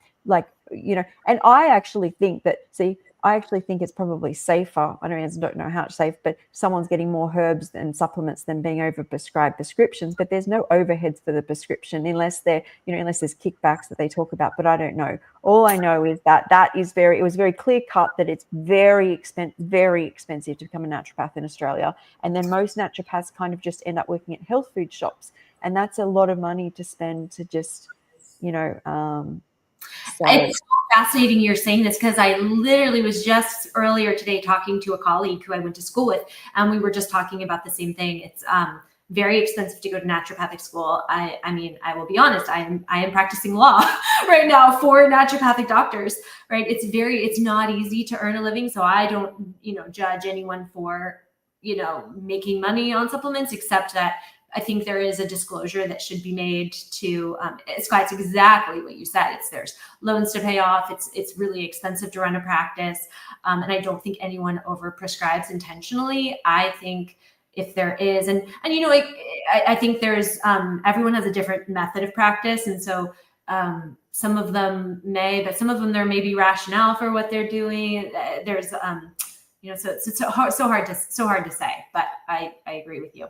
I actually think that, it's probably safer. I don't know how it's safe, but someone's getting more herbs and supplements than being over-prescribed prescriptions, but there's no overheads for the prescription unless there's kickbacks that they talk about, but I don't know. All I know is that it was very clear cut that it's very expensive to become a naturopath in Australia. And then most naturopaths kind of just end up working at health food shops. And that's a lot of money to spend to just, It's so fascinating you're saying this because I literally was just earlier today talking to a colleague who I went to school with, and we were just talking about the same thing. It's very expensive to go to naturopathic school. I mean, I will be honest, I am practicing law right now for naturopathic doctors, right? It's not easy to earn a living. So I don't, judge anyone for, making money on supplements, except that I think there is a disclosure that should be made to, it's exactly what you said. There's loans to pay off. It's really expensive to run a practice. And I don't think anyone overprescribes intentionally. I think if there is, and I think there's, everyone has a different method of practice. And so some of them but some of them there may be rationale for what they're doing. There's, so it's so hard to say, but I agree with you.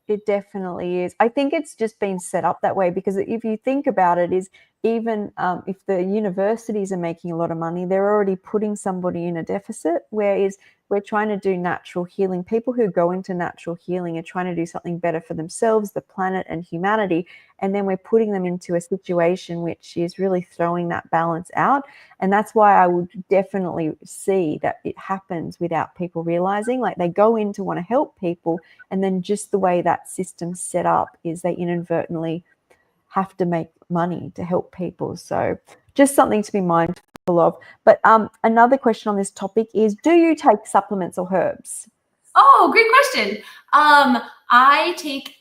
It definitely is. I think it's just been set up that way because if you think about it, is even if the universities are making a lot of money, they're already putting somebody in a deficit, whereas we're trying to do natural healing. People who go into natural healing are trying to do something better for themselves, the planet, and humanity. And then we're putting them into a situation which is really throwing that balance out. And that's why I would definitely see that it happens without people realizing. Like, they go in to want to help people, and then just the way that system's set up is they inadvertently have to make money to help people. So just something to be mindful of. But another question on this topic is, do you take supplements or herbs? Oh, great question. I take,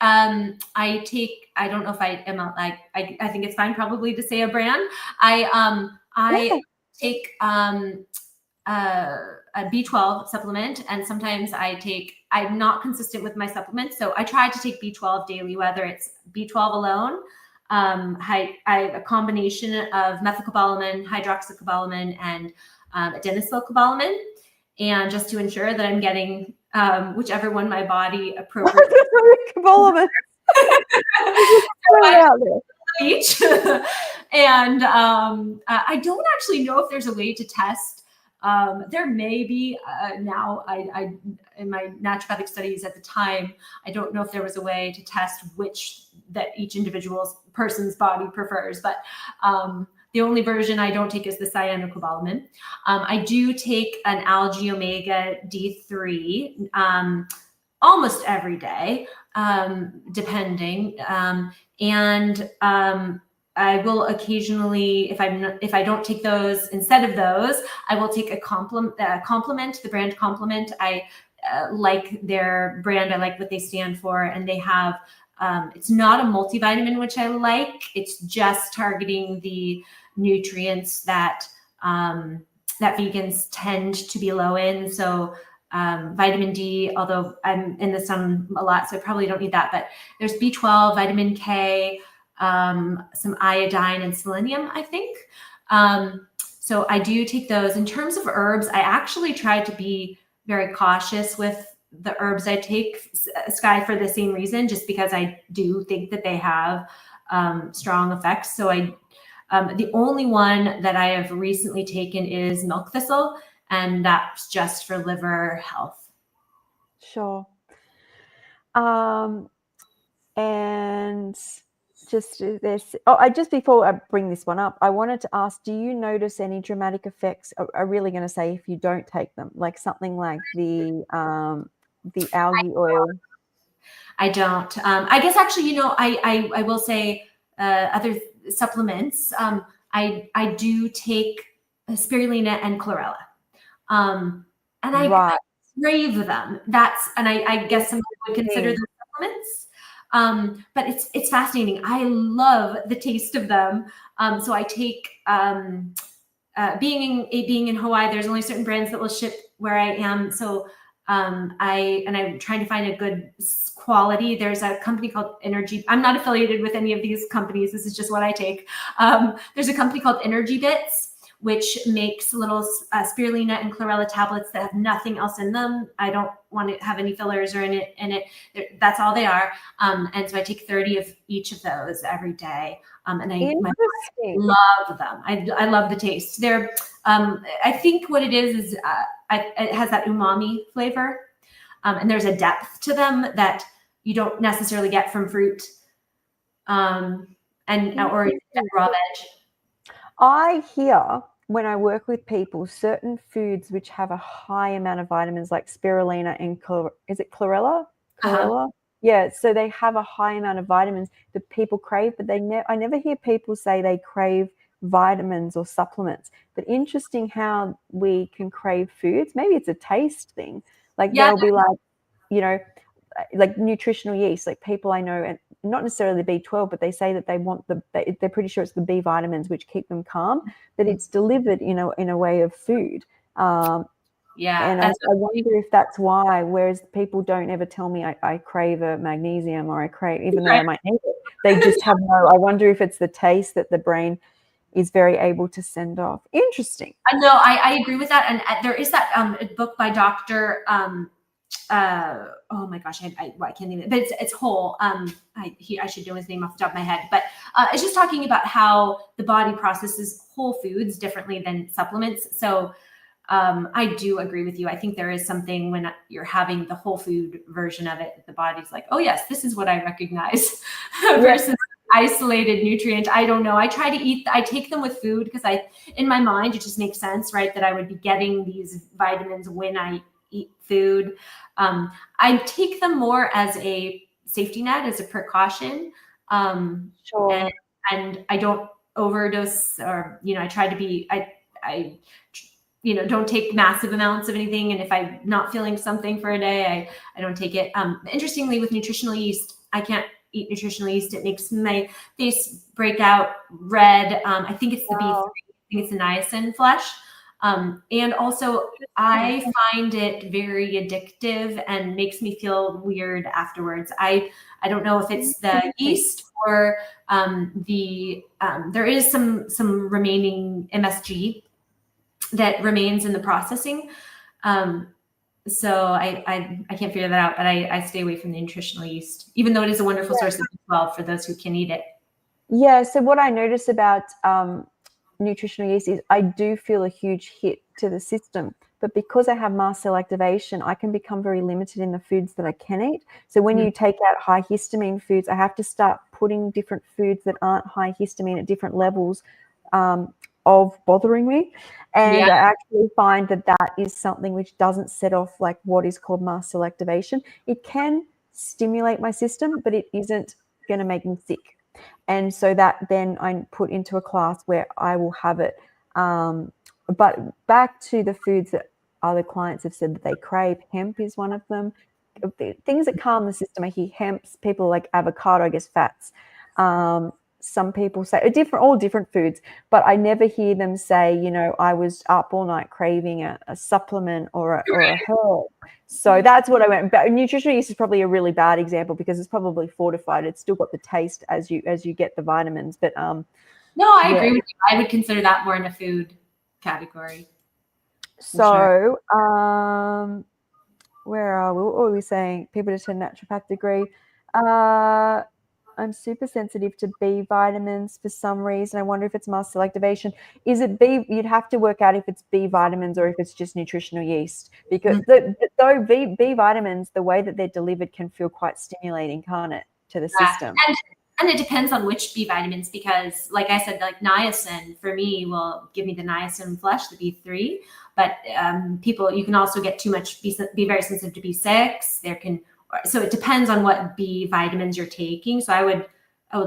I don't know if I am like, I think it's fine probably to say a brand. I take a B12 supplement, and sometimes I'm not consistent with my supplements. So I try to take B12 daily, whether it's B12 alone, a combination of methylcobalamin, hydroxycobalamin, and adenosylcobalamin, and just to ensure that I'm getting whichever one my body appropriately. Each. And I don't actually know if there's a way to test. There may be now. I in my naturopathic studies at the time, I don't know if there was a way to test which that each individual person's body prefers. But the only version I don't take is the cyanocobalamin. I do take an algae omega D3 almost every day, depending. And I will occasionally, if I don't take those, instead of those, I will take a complement, the brand Complement. I like their brand. I like what they stand for, and they have. It's not a multivitamin, which I like. It's just targeting the nutrients that that vegans tend to be low in. So vitamin D, although I'm in the sun a lot, so I probably don't need that. But there's B12, vitamin K, some iodine and selenium, I think. So I do take those. In terms of herbs, I actually try to be very cautious with the herbs I take, Sky, for the same reason, just because I do think that they have strong effects. So the only one that I have recently taken is milk thistle, and that's just for liver health. Sure. And just this. Just before I bring this one up, I wanted to ask: do you notice any dramatic effects? I'm really going to say if you don't take them, like something like the algae oil. I don't. I guess actually, I will say other supplements. I do take spirulina and chlorella, and I crave them. I guess some people would consider them supplements. But it's fascinating. I love the taste of them. So I take. Being in Hawaii, there's only certain brands that will ship where I am. So I'm trying to find a good quality. There's a company called Energy. I'm not affiliated with any of these companies. This is just what I take. There's a company called Energy Bits, which makes little spirulina and chlorella tablets that have nothing else in them. I don't want to have any fillers or in it. That's all they are. And so I take 30 of each of those every day. And I love them. I love the taste. They're, I think what it is it has that umami flavor. And there's a depth to them that you don't necessarily get from fruit or raw veg. I hear when I work with people, certain foods which have a high amount of vitamins, like spirulina and is it chlorella? Chlorella? Uh-huh. Yeah, so they have a high amount of vitamins that people crave, but I never hear people say they crave vitamins or supplements. But interesting how we can crave foods. Maybe it's a taste thing. Like there'll be like, like nutritional yeast, like people I know, and not necessarily the B12, but they say that they want they're pretty sure it's the B vitamins which keep them calm, but it's delivered in a way of food. And I wonder if that's why, whereas people don't ever tell me I crave a magnesium or I crave, even though I might need it, they just have I wonder if it's the taste that the brain is very able to send off. Interesting. No, I agree with that. And there is that book by Dr. oh my gosh, I can't even, but it's whole. I should know his name off the top of my head, but it's just talking about how the body processes whole foods differently than supplements. So I do agree with you. I think there is something when you're having the whole food version of it, the body's like, oh yes, this is what I recognize versus isolated nutrient. I don't know. I try to eat, I take them with food because in my mind, it just makes sense, right? That I would be getting these vitamins when I eat food. I take them more as a safety net, as a precaution. Sure. And I don't overdose, or, I try to be, I don't take massive amounts of anything. And if I'm not feeling something for a day, I don't take it. Interestingly, with nutritional yeast, I can't eat nutritional yeast. It makes my face break out red. I think it's the B3. I think it's the niacin flesh. And also I find it very addictive and makes me feel weird afterwards. I don't know if it's the yeast or there is some remaining MSG that remains in the processing. So I can't figure that out, but I stay away from the nutritional yeast, even though it is a wonderful source of B12 for those who can eat it. Yeah. So what I notice about nutritional yeast is I do feel a huge hit to the system, but because I have mast cell activation, I can become very limited in the foods that I can eat. So when you take out high histamine foods, I have to start putting different foods that aren't high histamine at different levels of bothering me. And I actually find that is something which doesn't set off like what is called mast cell activation. It can stimulate my system, but it isn't going to make me sick. And so that then I put into a class where I will have it. But back to the foods that other clients have said that they crave, hemp is one of them. Things that calm the system, I hear hemps, people like avocado, I guess fats. Some people say all different foods, but I never hear them say, I was up all night craving a supplement or a herb. So that's what I went. But nutritional yeast is probably a really bad example because it's probably fortified. It's still got the taste as you get the vitamins. But no, I agree with you. I would consider that more in a food category. So where are we? What were we saying? People to attend naturopath degree. I'm super sensitive to B vitamins for some reason. I wonder if it's mast cell activation. Is it B? You'd have to work out if it's B vitamins or if it's just nutritional yeast. Because though B vitamins, the way that they're delivered can feel quite stimulating, can't it, to the system? And it depends on which B vitamins, because like I said, like niacin for me will give me the niacin flesh, the B3. But you can also get too much, be very sensitive to B6. So it depends on what B vitamins you're taking. So I would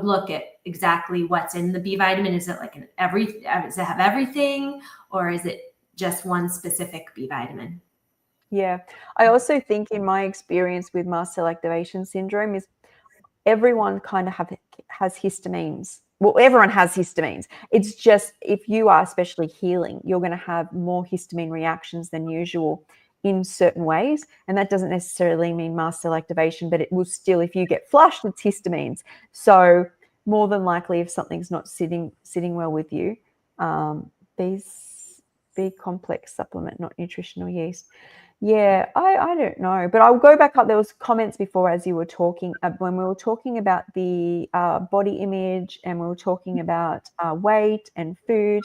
look at exactly what's in the B vitamin. Is it like does it have everything, or is it just one specific B vitamin? Yeah. I also think in my experience with mast cell activation syndrome is everyone kind of has histamines. Well, everyone has histamines. It's just if you are especially healing, you're going to have more histamine reactions than usual in certain ways. And that doesn't necessarily mean mast cell activation, but it will still, if you get flushed, it's histamines. So more than likely, if something's not sitting well with you, B complex supplement, not nutritional yeast. Yeah, I don't know, but I'll go back up. There was comments before as you were talking, when we were talking about the body image and we were talking about weight and food.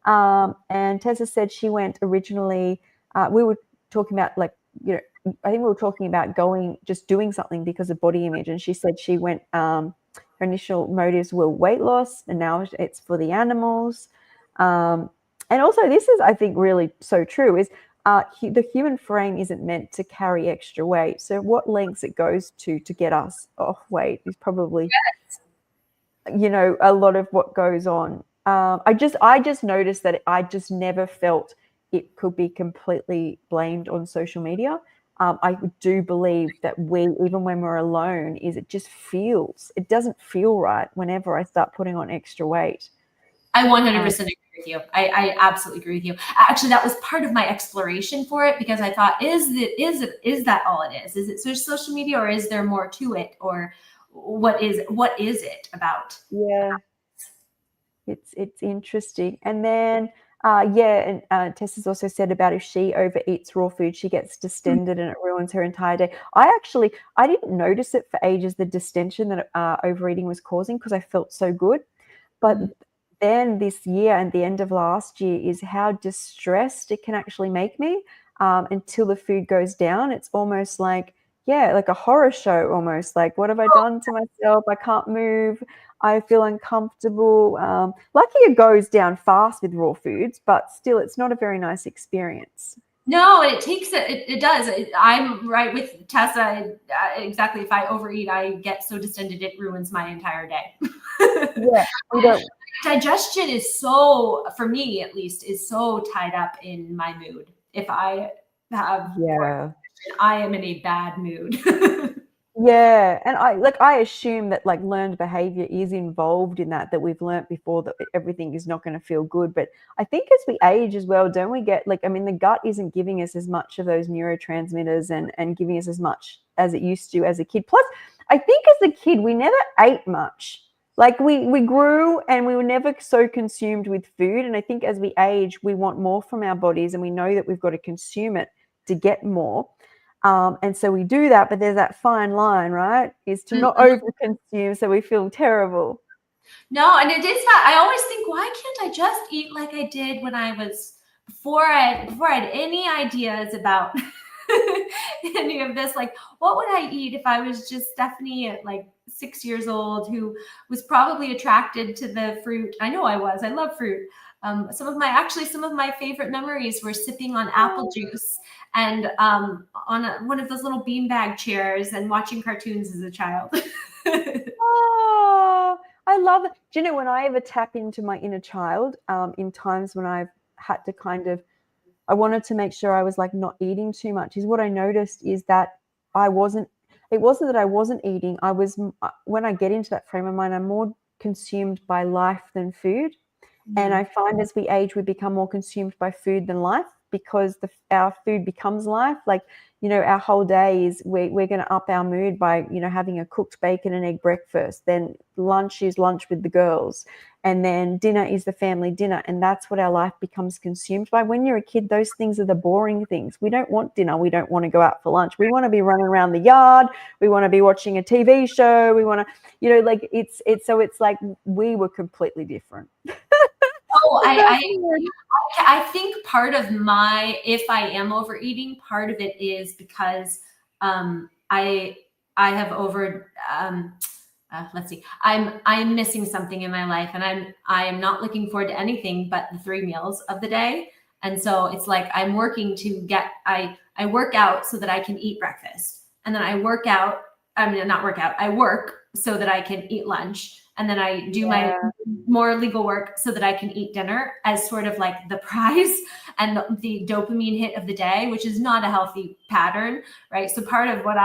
And Tessa said she went originally, we were talking about I think we were talking about just doing something because of body image. And she said she went, her initial motives were weight loss and now it's for the animals. And also this is, I think, really so true is, the human frame isn't meant to carry extra weight. So what lengths it goes to get us off weight is probably, a lot of what goes on. I just noticed that I just never felt it could be completely blamed on social media. I do believe that even when we're alone, it doesn't feel right whenever I start putting on extra weight. I 100% agree with you. I absolutely agree with you. Actually, that was part of my exploration for it, because I thought, is that all it is? Is it social media, or is there more to it, or what is it about? Yeah, it's interesting. And then Yeah, and Tessa's also said about if she overeats raw food, she gets distended and it ruins her entire day. I didn't notice it for ages, the distension that overeating was causing, because I felt so good. But then this year and the end of last year is how distressed it can actually make me until the food goes down. It's almost like, yeah, like a horror show almost. Like, what have I done to myself? I can't move. I feel uncomfortable. Lucky it goes down fast with raw foods, but still, it's not a very nice experience. No, it takes it does. I'm right with Tessa. Exactly. If I overeat, I get so distended, it ruins my entire day. Yeah, we don't. Digestion is so, for me at least, is so tied up in my mood. If I have Yeah. I am in a bad mood. Yeah, and I assume that like learned behavior is involved in that we've learned before that everything is not going to feel good. But I think as we age as well, don't we get like, I mean, the gut isn't giving us as much of those neurotransmitters and giving us as much as it used to as a kid. Plus, I think as a kid we never ate much. Like we grew and we were never so consumed with food. And I think as we age, we want more from our bodies and we know that we've got to consume it to get more. And so we do that, but there's that fine line, right? Is to not overconsume so we feel terrible. No, and it is not. I always think, why can't I just eat like I did when I was before I had any ideas about any of this? Like, what would I eat if I was just Stephanie at like 6 years old, who was probably attracted to the fruit? I know I was. I love fruit. Some of my favorite memories were sipping on apple juice and on one of those little beanbag chairs and watching cartoons as a child. Oh, I love it. Do you know when I ever tap into my inner child, in times when I've had to I wanted to make sure I was like not eating too much, is what I noticed is that it wasn't that I wasn't eating. When I get into that frame of mind, I'm more consumed by life than food. And I find as we age, we become more consumed by food than life, because our food becomes life. Like, our whole day is we're going to up our mood by, having a cooked bacon and egg breakfast. Then lunch is lunch with the girls. And then dinner is the family dinner. And that's what our life becomes consumed by. When you're a kid, those things are the boring things. We don't want dinner. We don't want to go out for lunch. We want to be running around the yard. We want to be watching a TV show. We want to, like it's like we were completely different. Oh, I think part of if I am overeating, part of it is because I have let's see, I'm missing something in my life, and I am not looking forward to anything but the 3 meals of the day. And so it's like I'm working to I work out so that I can eat breakfast, and then I work so that I can eat lunch. And then I do my more legal work so that I can eat dinner as sort of like the prize and the dopamine hit of the day, which is not a healthy pattern, right? So part of what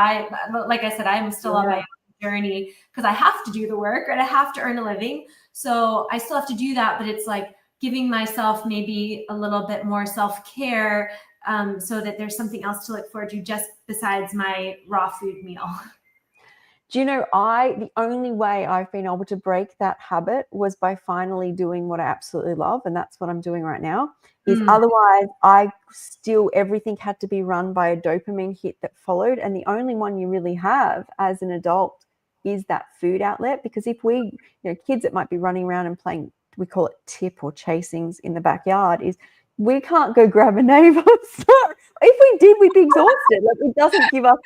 like I said, I'm still on my journey because I have to do the work and I have to earn a living. So I still have to do that, but it's like giving myself maybe a little bit more self-care so that there's something else to look forward to just besides my raw food meal. Do you know, the only way I've been able to break that habit was by finally doing what I absolutely love. And that's what I'm doing right now. Otherwise, everything had to be run by a dopamine hit that followed. And the only one you really have as an adult is that food outlet. Because if kids that might be running around and playing, we call it tip or chasings in the backyard, we can't go grab a neighbor. So if we did, we'd be exhausted. Like, it doesn't give us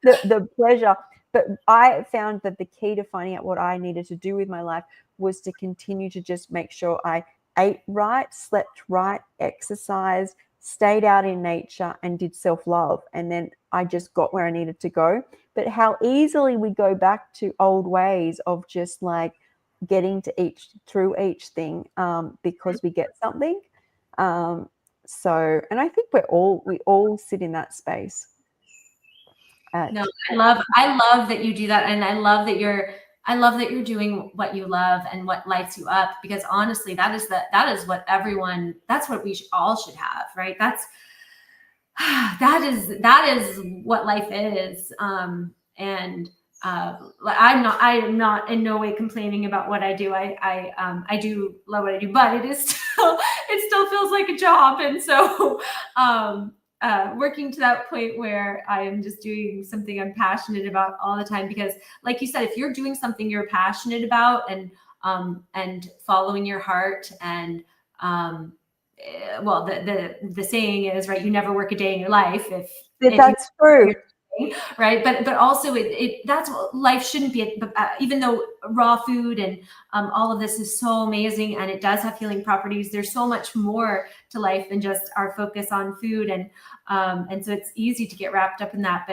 the pleasure. But I found that the key to finding out what I needed to do with my life was to continue to just make sure I ate right, slept right, exercised, stayed out in nature, and did self-love. And then I just got where I needed to go. But how easily we go back to old ways of just like getting to through each thing because we get something. And I think we all sit in that space. No, I love that you do that. And I love that you're doing what you love and what lights you up, because honestly, that is what we all should have, right? That is what life is. And I am not in no way complaining about what I do. I do love what I do, but it still feels like a job. And so, working to that point where I am just doing something I'm passionate about all the time, because like you said, if you're doing something you're passionate about and following your heart well, the saying is, right, you never work a day in your life if That's true. right, but also that's what life shouldn't be. Even though raw food and all of this is so amazing and it does have healing properties, there's so much more to life than just our focus on food, and so it's easy to get wrapped up in that.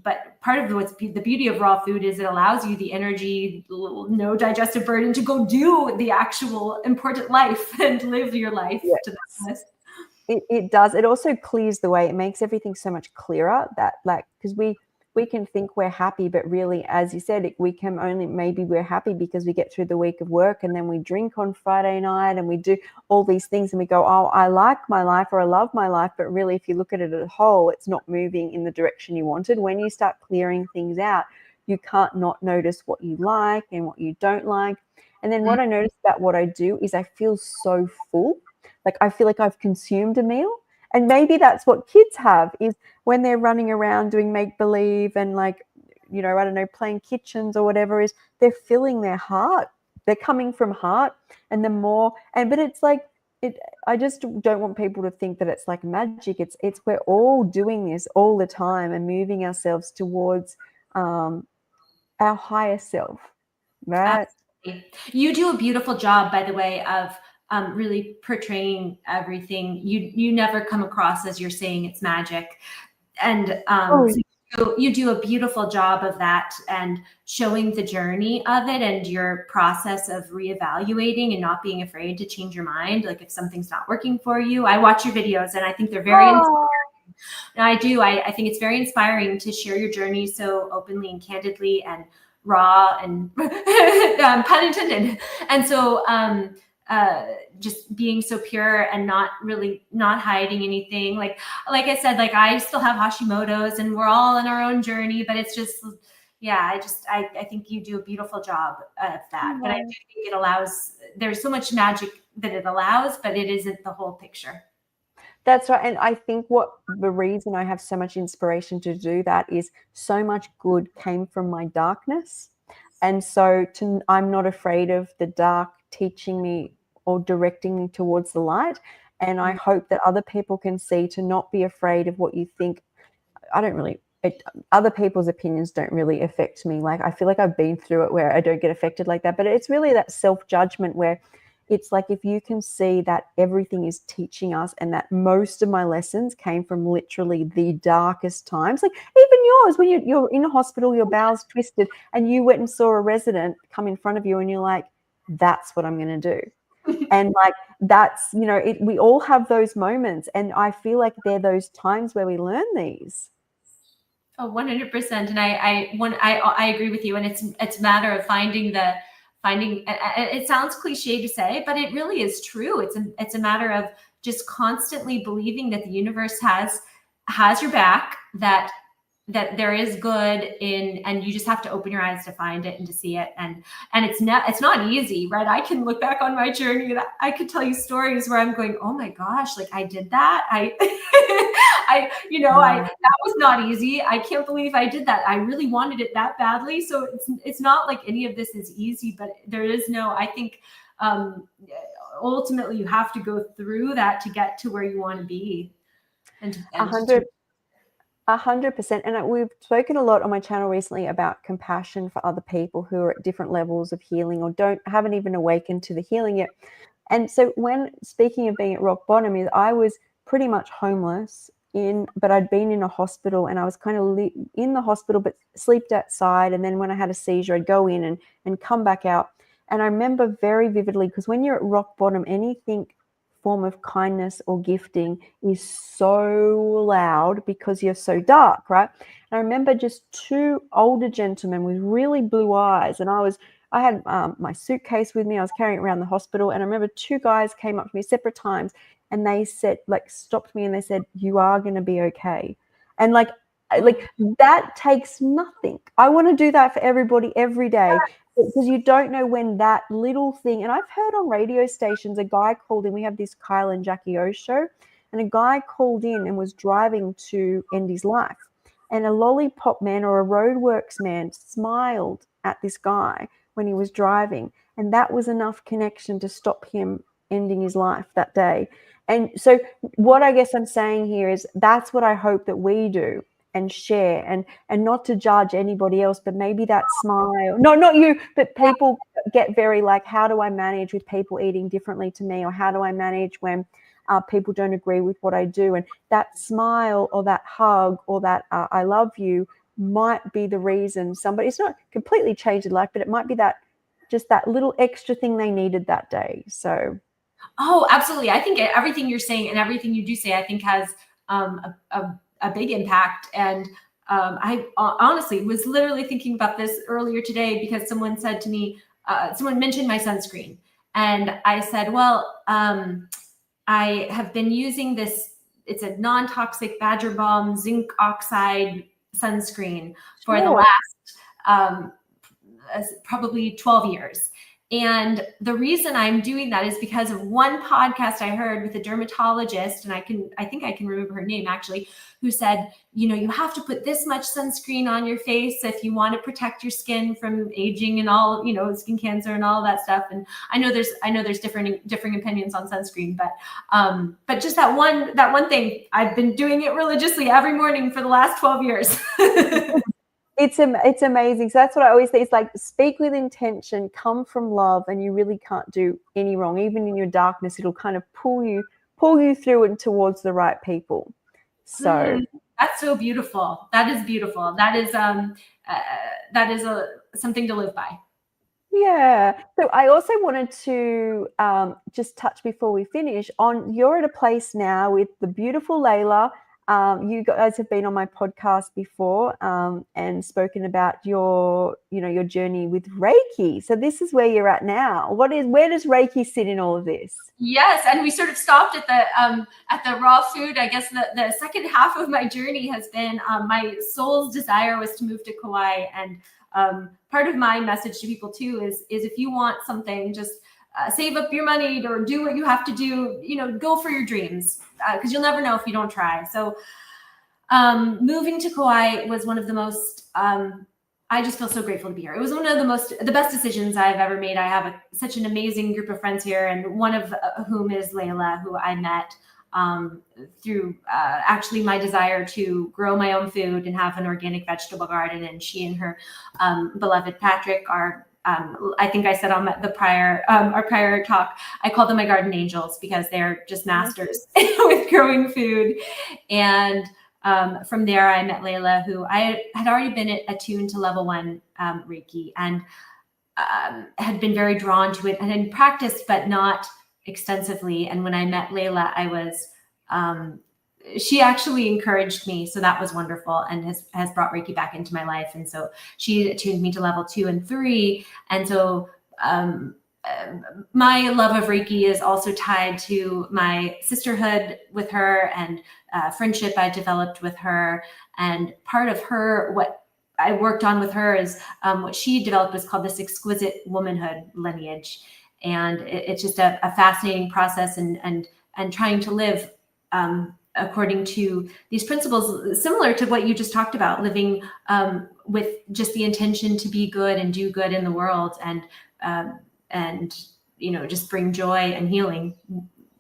But part of the beauty of raw food is it allows you the energy, no digestive burden, to go do the actual important life and live your life to the fullest. It does. It also clears the way. It makes everything so much clearer, that like, because we can think we're happy, but really, as you said, we can only, maybe we're happy because we get through the week of work, and then we drink on Friday night and we do all these things and we go, oh, I like my life, or I love my life. But really, if you look at it as a whole, it's not moving in the direction you wanted. When you start clearing things out, you can't not notice what you like and what you don't like. And then what I notice about what I do is I feel so full. Like I feel like I've consumed a meal. And maybe that's what kids have, is when they're running around doing make-believe and, like, I don't know, playing kitchens or whatever, is they're filling their heart. They're coming from heart. And the more, but it's like, I just don't want people to think that it's like magic. It's we're all doing this all the time and moving ourselves towards our higher self, right? Absolutely. You do a beautiful job, by the way, of really portraying everything. You never come across as you're saying it's magic, and so you do a beautiful job of that and showing the journey of it and your process of reevaluating and not being afraid to change your mind. Like if something's not working for you, I watch your videos and I think they're very inspiring. And I do. I think it's very inspiring to share your journey so openly and candidly and raw and pun intended. And so just being so pure and not hiding anything. Like I said, like I still have Hashimoto's and we're all in our own journey, but it's just, yeah, I think you do a beautiful job of that. But I do think it allows, there's so much magic that it allows, but it isn't the whole picture. That's right. And I think the reason I have so much inspiration to do that is so much good came from my darkness. And so I'm not afraid of the dark teaching me or directing me towards the light. And I hope that other people can see, to not be afraid of what you think. Other people's opinions don't really affect me. Like I feel like I've been through it where I don't get affected like that. But it's really that self-judgment where it's like, if you can see that everything is teaching us, and that most of my lessons came from literally the darkest times, like even yours, when you're in a hospital, your bowel's twisted, and you went and saw a resident come in front of you and you're like, that's what I'm going to do. And like, that's, we all have those moments. And I feel like they're those times where we learn these. Oh, 100%. And I agree with you. And it's a matter of finding, it sounds cliche to say, but it really is true. It's a matter of just constantly believing that the universe has your back, that there is good in, and you just have to open your eyes to find it and to see it. And it's not easy, right? I can look back on my journey and I could tell you stories where I'm going, oh my gosh, like I did that. That was not easy. I can't believe I did that. I really wanted it that badly. So it's not like any of this is easy, but there is I think, ultimately you have to go through that to get to where you want to be. 100%. And we've spoken a lot on my channel recently about compassion for other people who are at different levels of healing or haven't even awakened to the healing yet. And so when speaking of being at rock bottom, is I was pretty much homeless but I'd been in a hospital, and I was kind of in the hospital, but slept outside. And then when I had a seizure, I'd go in and come back out. And I remember very vividly, because when you're at rock bottom, anything form of kindness or gifting is so loud because you're so dark, right? And I remember just two older gentlemen with really blue eyes, and I had my suitcase with me. I was carrying it around the hospital, and I remember two guys came up to me separate times, and they said, like, stopped me, and they said, "You are going to be okay." And like, Like that takes nothing. I want to do that for everybody every day, because you don't know when that little thing. And I've heard on radio stations, a guy called in. We have this Kyle and Jackie O show, and a guy called in and was driving to end his life. And a lollipop man or a roadworks man smiled at this guy when he was driving. And that was enough connection to stop him ending his life that day. And so what I guess I'm saying here is that's what I hope that we do and share, and not to judge anybody else, but maybe that smile, no, not you, but people get very like, how do I manage with people eating differently to me? Or how do I manage when people don't agree with what I do? And that smile or that hug or that I love you might be the reason somebody, it's not completely changed their life, but it might be that just that little extra thing they needed that day. So oh, absolutely. I think everything you're saying and everything you do say, I think has a big impact. And I honestly was literally thinking about this earlier today, because someone said to me, someone mentioned my sunscreen, and I said, well, I have been using this. It's a non-toxic Badger Balm zinc oxide sunscreen for the last probably 12 years. And the reason I'm doing that is because of one podcast I heard with a dermatologist, and I think I can remember her name actually, who said, you know, you have to put this much sunscreen on your face if you want to protect your skin from aging and all, you know, skin cancer and all that stuff. And I know there's differing opinions on sunscreen, but just that one thing, I've been doing it religiously every morning for the last 12 years. It's amazing. So that's what I always say. It's like, speak with intention, come from love, and you really can't do any wrong. Even in your darkness, it'll kind of pull you through and towards the right people. So that's so beautiful. That is beautiful. That is something to live by. Yeah. So I also wanted to just touch before we finish on, you're at a place now with the beautiful Layla. You guys have been on my podcast before and spoken about your journey with Reiki. So this is where you're at now. Where does Reiki sit in all of this? Yes, and we sort of stopped at the raw food. I guess the second half of my journey has been my soul's desire was to move to Kauai, and part of my message to people too is if you want something, just save up your money or do what you have to do, you know, go for your dreams, because you'll never know if you don't try. So moving to Kauai was one of the most, I just feel so grateful to be here. It was one of the best decisions I've ever made. I have such an amazing group of friends here, and one of whom is Layla, who I met through actually my desire to grow my own food and have an organic vegetable garden. And she and her beloved Patrick are, I think I said on our prior talk, I call them my garden angels, because they're just masters with growing food. And from there, I met Layla, who I had already been attuned to level 1 Reiki, and had been very drawn to it and had practiced, but not extensively. And when I met Layla, I was, she actually encouraged me. So that was wonderful, and has brought Reiki back into my life. And so she attuned me to level 2 and 3. And so my love of Reiki is also tied to my sisterhood with her and friendship I developed with her. And part of what I worked on with her is what she developed was called this exquisite womanhood lineage. And it's just a fascinating process, and trying to live according to these principles, similar to what you just talked about, living with just the intention to be good and do good in the world, and you know, just bring joy and healing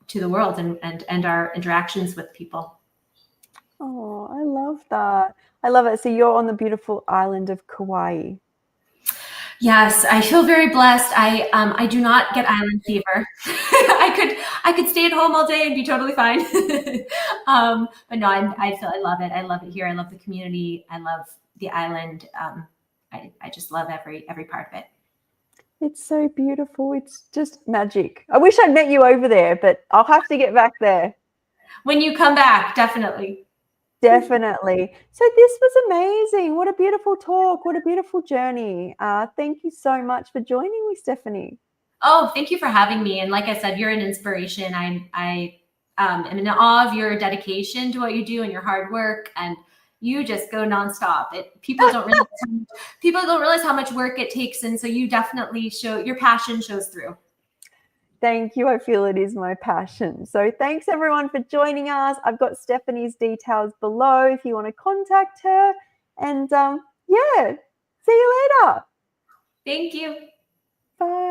to the world and our interactions with people. Oh, I love that. I love it. So you're on the beautiful island of Kauai. Yes, I feel very blessed. I do not get island fever. I could stay at home all day and be totally fine. But no, I love it. I love it here. I love the community. I love the island. I just love every part of it. It's so beautiful. It's just magic. I wish I'd met you over there, but I'll have to get back there. When you come back, definitely. Definitely. So this was amazing. What a beautiful talk. What a beautiful journey. Thank you so much for joining me, Stephanie. Oh, thank you for having me. And like I said, you're an inspiration. I am in awe of your dedication to what you do and your hard work. And, you just go nonstop. People don't realize how much work it takes, and so you definitely show your passion shows through. Thank you. I feel it is my passion. So thanks everyone for joining us. I've got Stephanie's details below if you want to contact her. And yeah, see you later. Thank you. Bye.